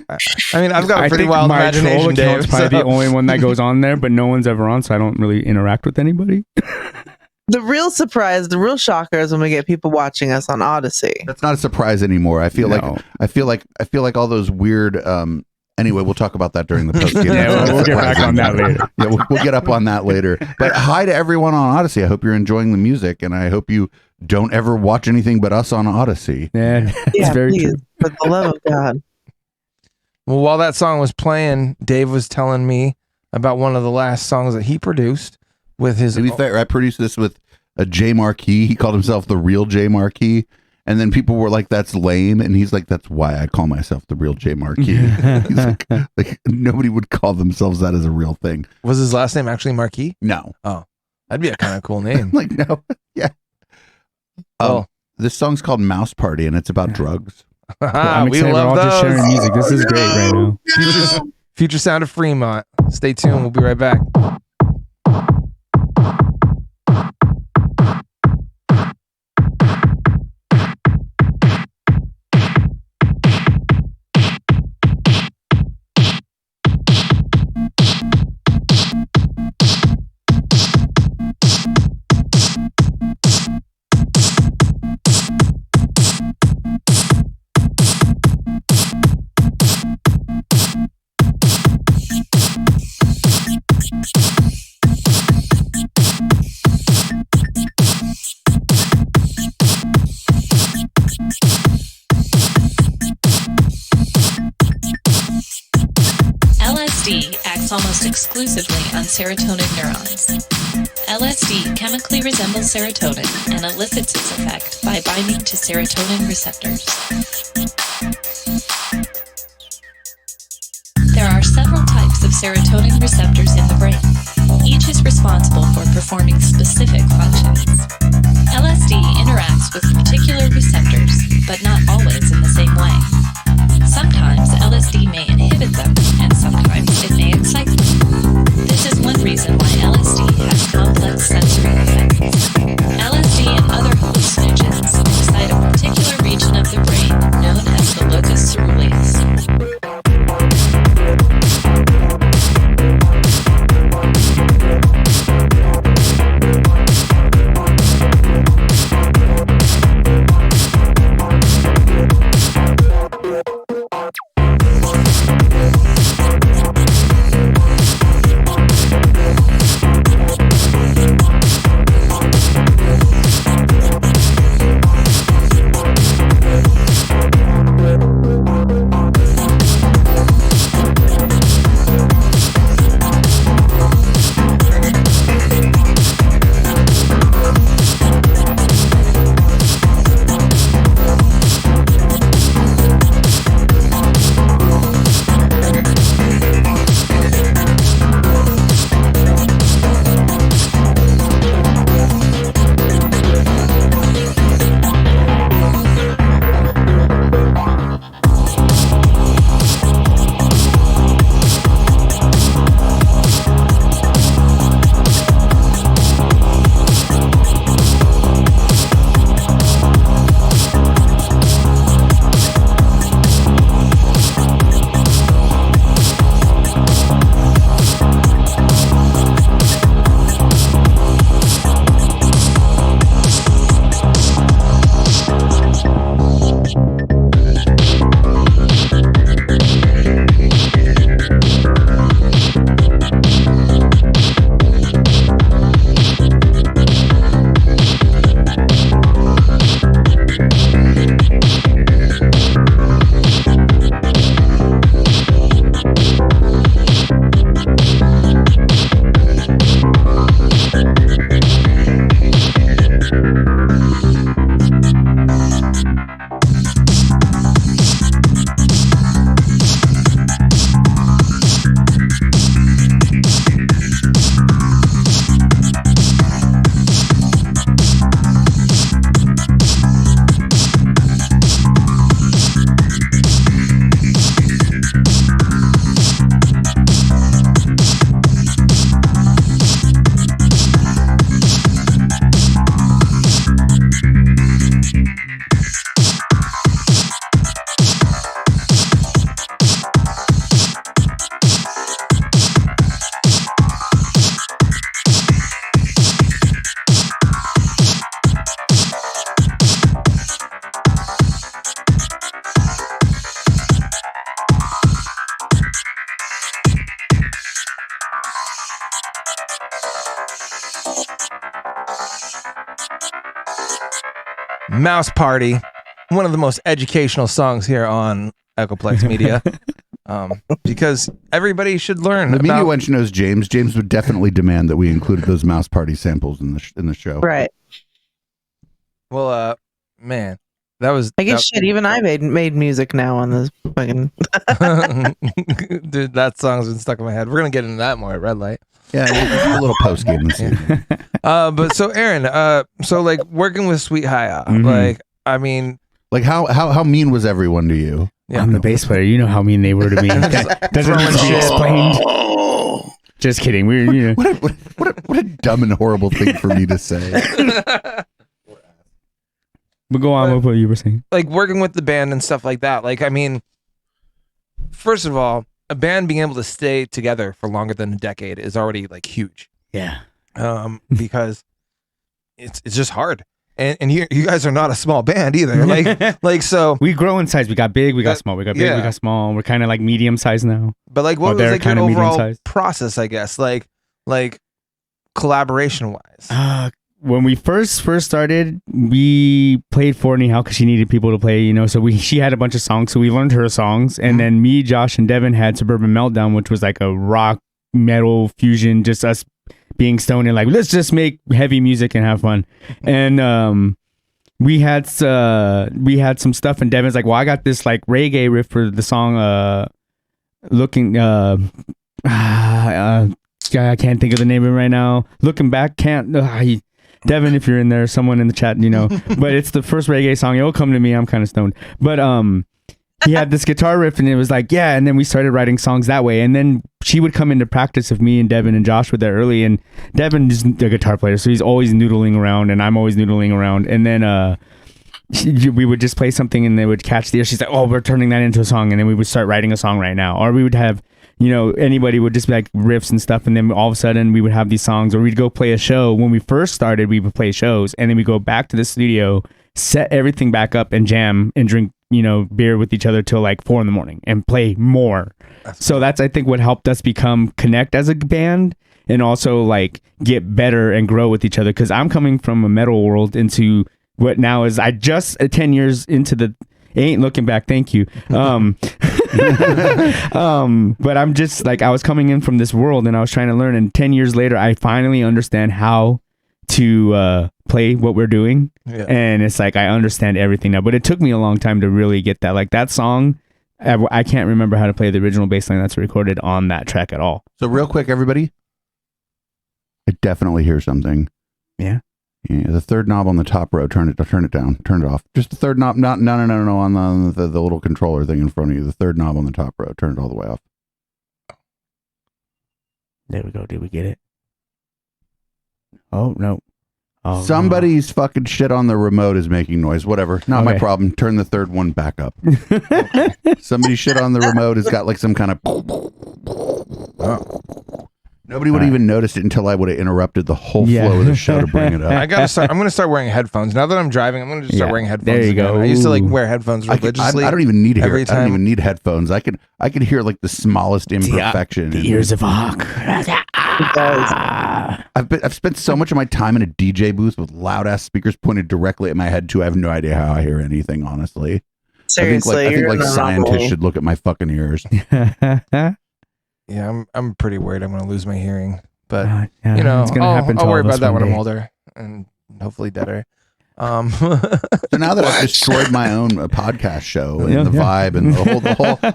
mean, I've got a pretty wild imagination, Dave. It's probably the only one that goes on there, but no one's ever on, so I don't really interact with anybody. The real surprise, the real shocker is when we get people watching us on Odyssey. That's not a surprise anymore. I feel like all those weird. Anyway, we'll talk about that during the post game. Yeah, we'll get back on that later. Yeah, we'll get up on that later. But hi to everyone on Odyssey. I hope you're enjoying the music, and I hope you don't ever watch anything but us on Odyssey. Yeah, it's very please, true. for the love of God. Well, while that song was playing, Dave was telling me about one of the last songs that he produced with his. To be fair, I produced this with a J Marquis. He called himself the real J Marquis. And then people were like, that's lame. And he's like, that's why I call myself the real J Marquis. He's like, nobody would call themselves that as a real thing. Was his last name actually Marquis? No. Oh, that'd be a kind of cool name. Like, no. Yeah. This song's called Mouse Party, and it's about drugs. I'm excited. We're all just sharing music. This is great right now. Future Sound of Fremont. Stay tuned. We'll be right back. LSD acts almost exclusively on serotonin neurons. LSD chemically resembles serotonin and elicits its effect by binding to serotonin receptors. There are several types of serotonin receptors in the brain. Each is responsible for performing specific functions. LSD interacts with particular receptors, but not always in the same way. Sometimes LSD may inhibit them, and sometimes it may excite them. This is one reason why LSD has complex sensory effects. LSD and other hallucinogens excite a particular region of the brain known as the locus ceruleus. Mouse Party, one of the most educational songs here on Echoplex Media. Because everybody should learn. The media wench knows James. James would definitely demand that we included those Mouse Party samples in the show. Right. Well, man, that was. I guess shit. Even I made music now on this fucking. Dude, that song's been stuck in my head. We're gonna get into that more at Red Light. Yeah, a little post game. But so Aaron, so like working with Sweet Haya, like I mean, like how mean was everyone to you? Yeah, I'm the bass player. You know how mean they were to me. Doesn't need to be explained. Just kidding. We're you know. What a dumb and horrible thing for me to say. But go on with what you were saying. Like working with the band and stuff like that. Like I mean, first of all, a band being able to stay together for longer than a decade is already like huge. Yeah. Because it's just hard. And you guys are not a small band either. Like so we grow in size. We got big, we got small. We got big, we got small. We're kind of like medium size now. But like what was like your overall process, I guess? Like collaboration wise. When we first started, we played for Nihal because she needed people to play, you know. So she had a bunch of songs, so we learned her songs, and then me, Josh, and Devin had Suburban Meltdown, which was like a rock metal fusion, just us being stoned and like let's just make heavy music and have fun. And we had some stuff, and Devin's like, well, I got this like reggae riff for the song. I can't think of the name of it right now. Looking back, Devin, if you're in there, someone in the chat, you know, but it's the first reggae song. It'll come to me. I'm kind of stoned, but he had this guitar riff, and it was like, yeah. And then we started writing songs that way. And then she would come into practice if me and Devin and Josh were there early. And Devin is the guitar player, so he's always noodling around, and I'm always noodling around. And then we would just play something, and they would catch the ear. She's like, oh, we're turning that into a song, and then we would start writing a song right now. Or we would have, you know, anybody would just be like riffs and stuff, and then all of a sudden we would have these songs, or we'd go play a show. When we first started, we would play shows, and then we go back to the studio, set everything back up, and jam and drink, you know, beer with each other till like 4 a.m. and play more. So that's, I think, what helped us connect as a band, and also like get better and grow with each other. Because I'm coming from a metal world into what now is, I just 10 years into the, ain't looking back, thank you. But I'm just like, I was coming in from this world, and I was trying to learn, and 10 years later I finally understand how to play what we're doing. And it's like I understand everything now, but it took me a long time to really get that. Like that song, I can't remember how to play the original bass line that's recorded on that track at all. So real quick, everybody, I definitely hear something. Yeah, the third knob on the top row, turn it down, turn it off. Just the third knob, no, on the little controller thing in front of you. The third knob on the top row, turn it all the way off. There we go. Did we get it? Oh no. Oh, somebody's fucking shit on the remote is making noise. Whatever, not my problem. Turn the third one back up. Somebody shit on the remote has got like some kind of. Nobody would even notice it until I would have interrupted the whole flow of the show to bring it up. I'm going to start wearing headphones now that I'm driving. I'm going to just start wearing headphones. There you go. I used to like wear headphones religiously. I don't even need every time. I don't even need headphones. I can hear like the smallest imperfection. The ears of a hawk. I've spent so much of my time in a DJ booth with loud ass speakers pointed directly at my head too. I have no idea how I hear anything, honestly. Seriously, I think like scientists should look at my fucking ears. Yeah, I'm pretty worried I'm going to lose my hearing, but you know, it's gonna happen. I'll worry about that when I'm day. older and hopefully deader. So now that I've destroyed my own podcast show and the vibe and the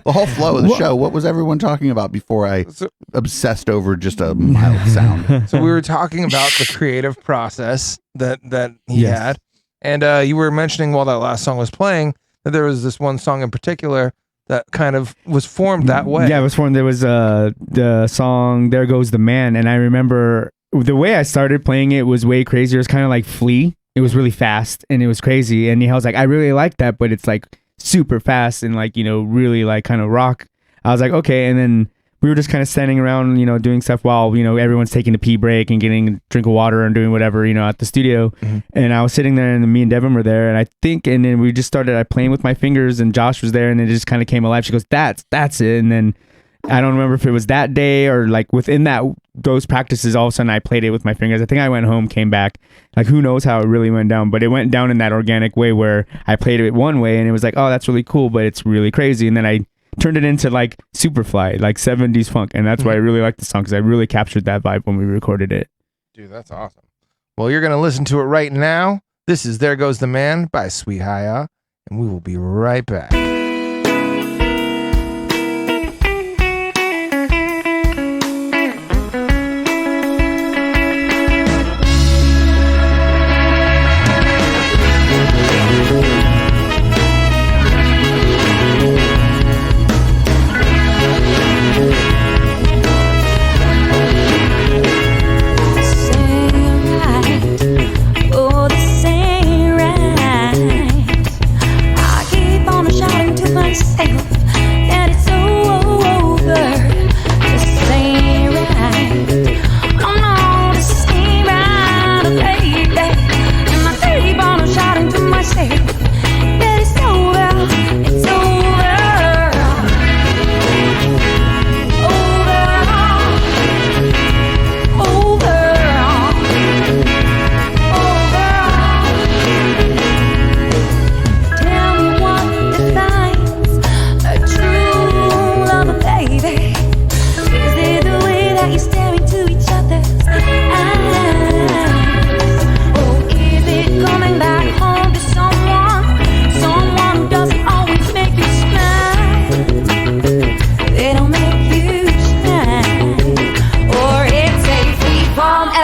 whole flow of the show, what was everyone talking about before I obsessed over just a mild sound? So we were talking about the creative process that he had, and you were mentioning while that last song was playing that there was this one song in particular that kind of was formed that way. Yeah, it was formed. There was the song "There Goes the Man," and I remember the way I started playing it was way crazier. It was kind of like Flea. It was really fast and it was crazy. And I was like, I really like that, but it's like super fast and like, you know, really like kind of rock. I was like, okay. And then we were just kind of standing around, you know, doing stuff while, you know, everyone's taking a pee break and getting a drink of water and doing whatever, you know, at the studio. Mm-hmm. And I was sitting there and me and Devin were there. And then we just started playing with my fingers and Josh was there and it just kind of came alive. She goes, that's it. And then I don't remember if it was that day or like within those practices, all of a sudden I played it with my fingers. I think I went home, came back, like who knows how it really went down, but it went down in that organic way where I played it one way and it was like, oh, that's really cool, but it's really crazy. And then I turned it into like Superfly, like 70s funk. And that's why I really like the song, because I really captured that vibe when we recorded it. Dude, that's awesome. Well, you're going to listen to it right now. This is There Goes the Man by Sweet Haya, and we will be right back.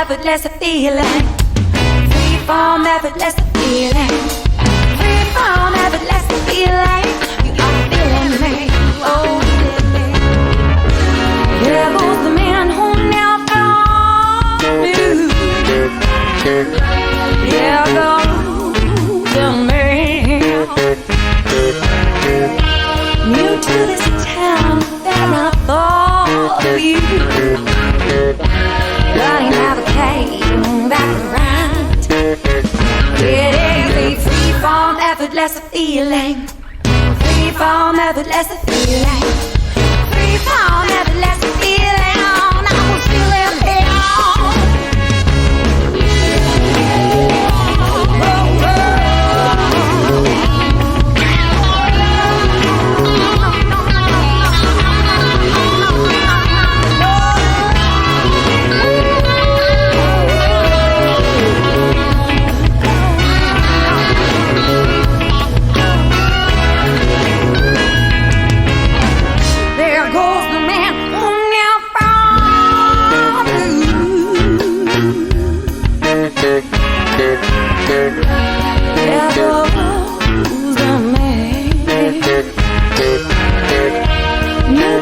effortless feeling. Free from effortless feeling. Free from effortless feeling. You are feeling me. Oh, there goes the man who never knew. There goes the man new to this town that I thought of you. But he never came back around. It is a free from effortless feeling. Free from effortless feeling. Free from effortless feeling. I was feeling down.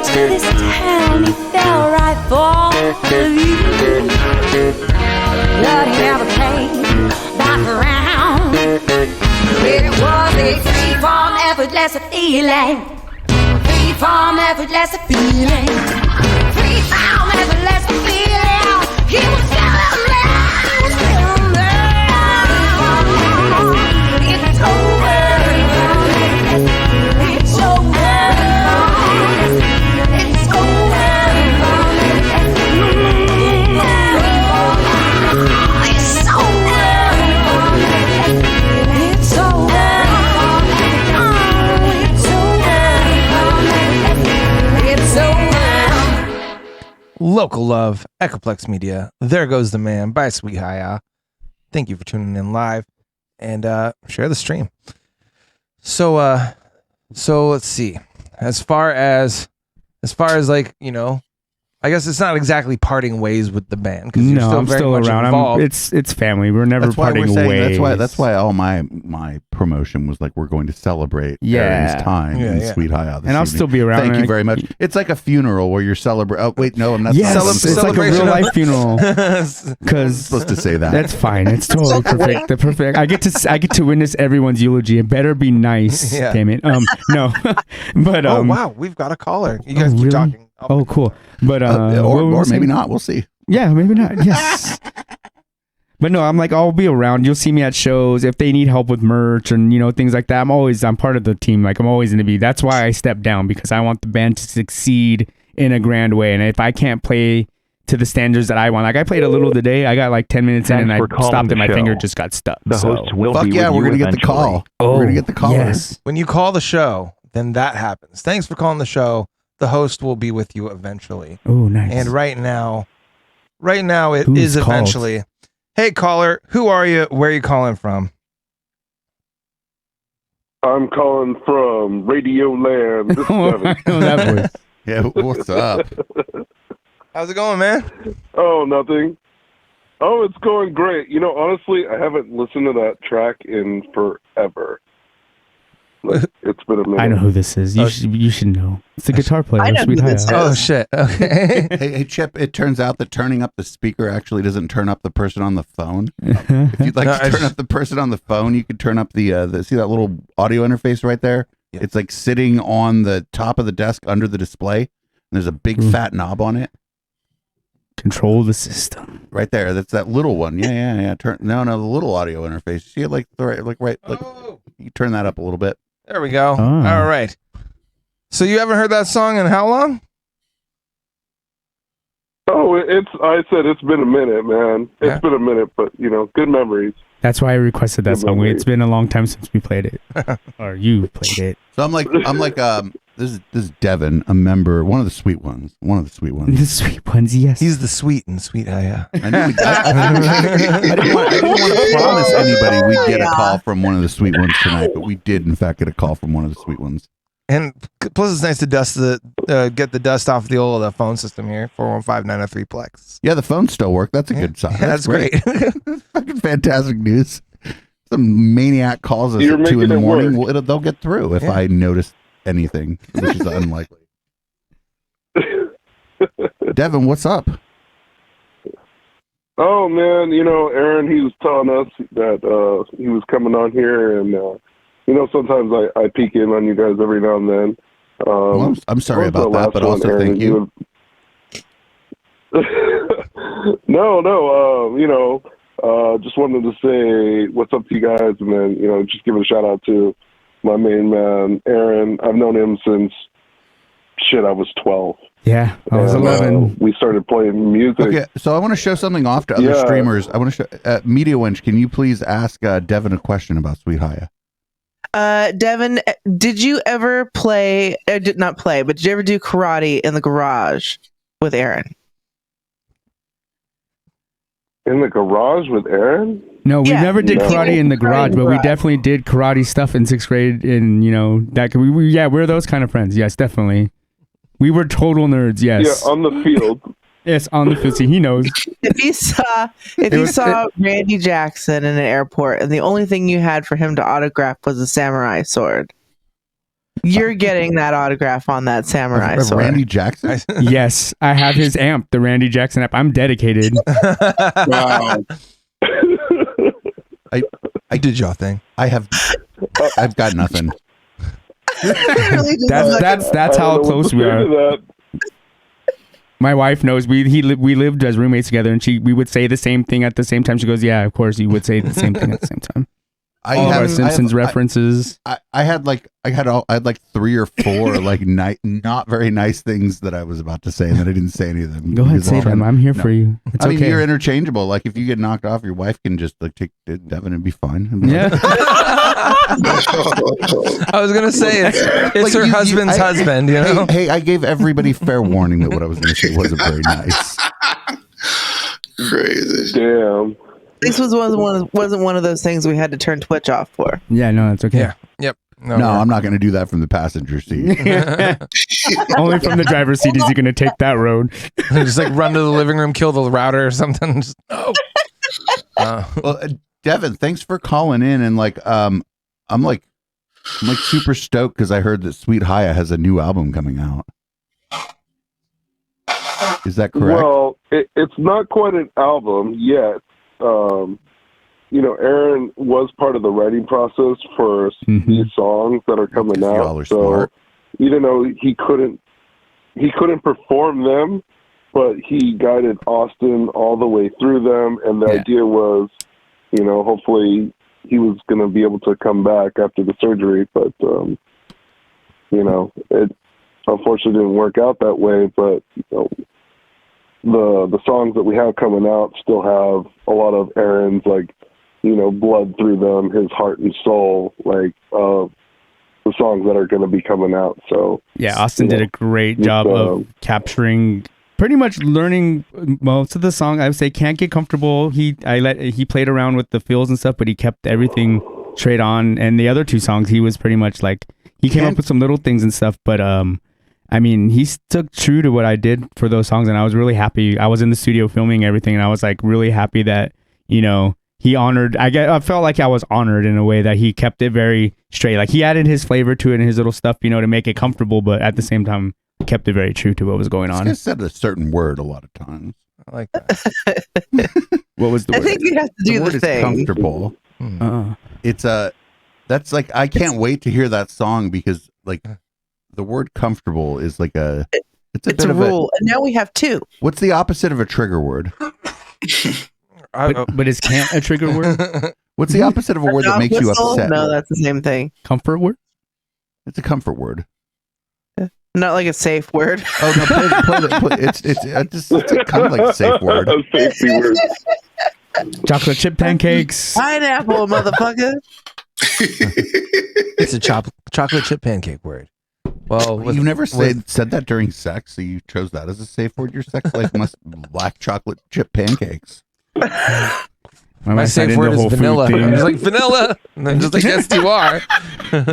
To this town, he fell right for you. But he never came back around. It was a free from effortless feeling. Free from effortless feeling. Free from effortless feeling. He was feeling me. He was feeling me. It's over. It's over. Local love, Echoplex Media. There Goes the Man by Sweet Haya. Thank you for tuning in live and share the stream. So let's see. As far as like, you know, I guess it's not exactly parting ways with the band because you're I'm very still much around. involved. It's family. We're never That's why parting we're saying, ways. That's why all my promotion was like, we're going to celebrate Aaron's time in Sweet Haya. And I'll still be around. Thank you very much. It's like a funeral where you're celebrating. Oh wait, no, I'm not. Yes, it's like a real life funeral. Because supposed to say that. That's fine. It's totally perfect. The perfect. I get to witness everyone's eulogy. It better be nice. Yeah. Damn it. No, but oh wow, we've got a caller. You guys keep talking. Oh, cool. But or maybe not. We'll see. Yeah, maybe not. Yes. But no, I'm like, I'll be around. You'll see me at shows if they need help with merch and, you know, things like that. I'm part of the team. Like, I'm always going to be. That's why I stepped down, because I want the band to succeed in a grand way. And if I can't play to the standards that I want, like I played a little today, I got like 10 minutes in and I stopped and my finger just got stuck. The hosts will Fuck be yeah, with we're you gonna get the call. Oh, We're gonna get the call. yes. When you call the show, then that happens. Thanks for calling the show. The host will be with you eventually. Oh, nice. And right now it Who's is called? eventually. Hey caller, who are you? Where are you calling from? I'm calling from Radio Land. This is Devin. I know that voice. Yeah, what's up? How's it going, man? Oh, nothing. Oh, it's going great. You know, honestly, I haven't listened to that track in forever. Like, it's been a minute. I know who this is. You should know. It's the guitar player. I know Sweet who High. this is. Oh shit. Okay. Hey, Chip, it turns out that turning up the speaker actually doesn't turn up the person on the phone. If you'd like to turn up the person on the phone, you could turn up the see that little audio interface right there? Yeah. It's like sitting on the top of the desk under the display. And there's a big fat knob on it. Control the system. Right there. That's that little one. Yeah. No, the little audio interface. See it like you turn that up a little bit. There we go. Oh. All right. So you haven't heard that song in how long? Oh, I said it's been a minute, man. It's been a minute, but, you know, good memories. That's why I requested that song. It's been a long time since we played it. Or you played it. So I'm like this is Devin, a member, one of the sweet ones. The sweet ones, yes. He's the sweet and sweet high. Yeah. I didn't want to promise anybody we'd get a call from one of the sweet ones tonight, but we did in fact get a call from one of the sweet ones. And plus, it's nice to get the dust off the old phone system here. 415-903 Plex. Yeah, the phones still work. That's a good sign. That's great. Fucking fantastic news. Some maniac calls us You're at 2 in the making it morning. work. Well, they'll get through if I notice anything, which is unlikely. Devin, what's up? Oh, man, you know, Aaron, he was telling us that he was coming on here, and, you know, sometimes I peek in on you guys every now and then. Well, I'm sorry about that, but also thank you. No, you know, just wanted to say what's up to you guys, and then, you know, just give a shout out to my main man, Aaron. I've known him since, I was 12. Yeah, I was 11. We started playing music. Okay, so I want to show something off to other streamers. I want to show Media Wench. Can you please ask Devin a question about Sweet Haya? Devin, did you ever play? Did not play, but did you ever do karate in the garage with Aaron? In the garage with Aaron? No, we never did karate in the garage, but we definitely did karate stuff in 6th grade. And you know that we're those kind of friends. Yes, definitely. We were total nerds. Yes. Yeah, on the field. Yes, on the field. See, he knows. If you saw Randy Jackson in an airport, and the only thing you had for him to autograph was a samurai sword, you're getting that autograph on that samurai sword. Randy Jackson? Yes, I have his amp, the Randy Jackson amp. I'm dedicated. Wow. I did your thing. I've got nothing. That's how close we are. My wife knows we lived as roommates together, and we would say the same thing at the same time. She goes, "Yeah, of course you would say the same thing at the same time." All of our Simpsons references. I had like 3 or 4 like not very nice things that I was about to say, and then I didn't say any of them. Go ahead, say them. I'm here for you. It's I mean, okay. you're interchangeable. Like if you get knocked off, your wife can just like take Devin and be fine. Yeah. I was gonna say it's Like, her husband's husband. You know. Hey, I gave everybody fair warning that what I was going to say wasn't very nice. Crazy. Damn. This wasn't one of those things we had to turn Twitch off for. Yeah, no, that's okay. Yeah. Yep. No, I'm not going to do that from the passenger seat. Only from the driver's seat is he going to take that road. Just like run to the living room, kill the router or something. Just, Well, Devin, thanks for calling in, and like, I'm like super stoked because I heard that Sweet Haya has a new album coming out. Is that correct? Well, it's not quite an album yet. You know, Aaron was part of the writing process for these songs that are coming out. Y'all are so smart. even though he couldn't perform them, but he guided Austin all the way through them. And the idea was, you know, hopefully he was going to be able to come back after the surgery. But, you know, unfortunately didn't work out that way. But the songs that we have coming out still have a lot of Aaron's blood through them, his heart and soul, the songs that are going to be coming out. So yeah, Austin did a great job of capturing, pretty much learning most of the song. I would say Can't Get Comfortable. He played around with the fills and stuff, but he kept everything straight on. And the other two songs, he was pretty much he came up with some little things and stuff, but he stuck true to what I did for those songs, and I was really happy. I was in the studio filming everything, and I was really happy that he honored. I felt like I was honored in a way that he kept it very straight. He added his flavor to it and his little stuff, to make it comfortable, but at the same time kept it very true to what was going on. He said a certain word a lot of times. I like that. What was the word? I think you have to do the word the thing. Is comfortable. It's that's I can't wait to hear that song, because the word comfortable is it's a rule. And now we have two. What's the opposite of a trigger word? But is can't a trigger word? What's the opposite of a word that makes you upset? No, that's the same thing. Comfort word? It's a comfort word. Not like a safe word. Oh no, it's kind of like a safe word. A safety word. Chocolate chip pancakes. Pineapple, motherfucker. It's a chocolate chip pancake word. Well, you've never said that during sex, so you chose that as a safe word. Your sex life must lack chocolate chip pancakes. My safe word is vanilla. I'm just like, vanilla. And I'm just like, yes, you are. I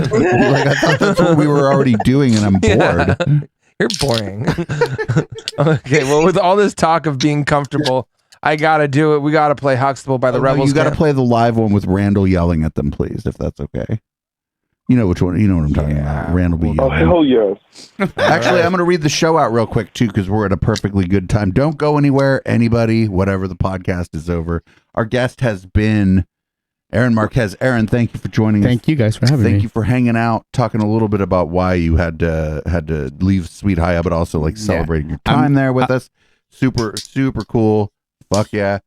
thought that's what we were already doing, and I'm bored. Yeah. You're boring. Okay, well, with all this talk of being comfortable, I gotta do it. We gotta play Huxtable by the Rebels. You gotta play the live one with Randall yelling at them, please, if that's okay. You know which one? You know what I'm talking about. Randall be yelling. Oh, hell yes. Actually, I'm going to read the show out real quick, too, because we're at a perfectly good time. Don't go anywhere, anybody, whatever. The podcast is over. Our guest has been Aaron Marquez. Aaron, thank you for joining us. Thank you guys for having me. Thank you for hanging out, talking a little bit about why you had to leave Sweet High, but also celebrating your time there with us. Super, super cool. Fuck yeah.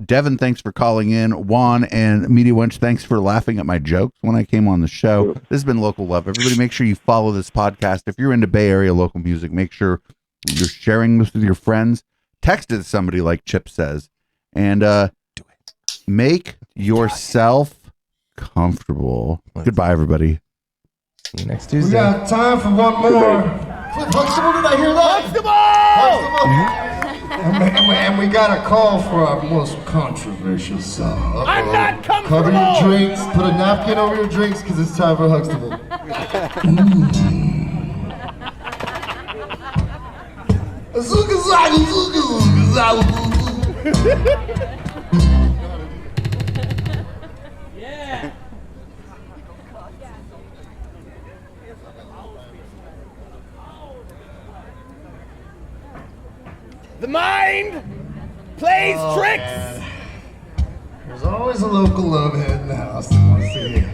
Devin, thanks for calling in. Juan and Media Wench, thanks for laughing at my jokes when I came on the show. This has been Local Love. Everybody, make sure you follow this podcast. If you're into Bay Area local music, make sure you're sharing this with your friends. Text it to somebody, like Chip says, and make yourself comfortable. Goodbye, everybody. See you next Tuesday. We got time for one more. Huxtable, did I hear that? Huxtable! And we got a call for our most controversial song. I'm not comfortable! Cover your drinks, put a napkin over your drinks, because it's time for Huxtable. Yeah. The mind plays tricks. There's always a local love head in the house that wants to hear.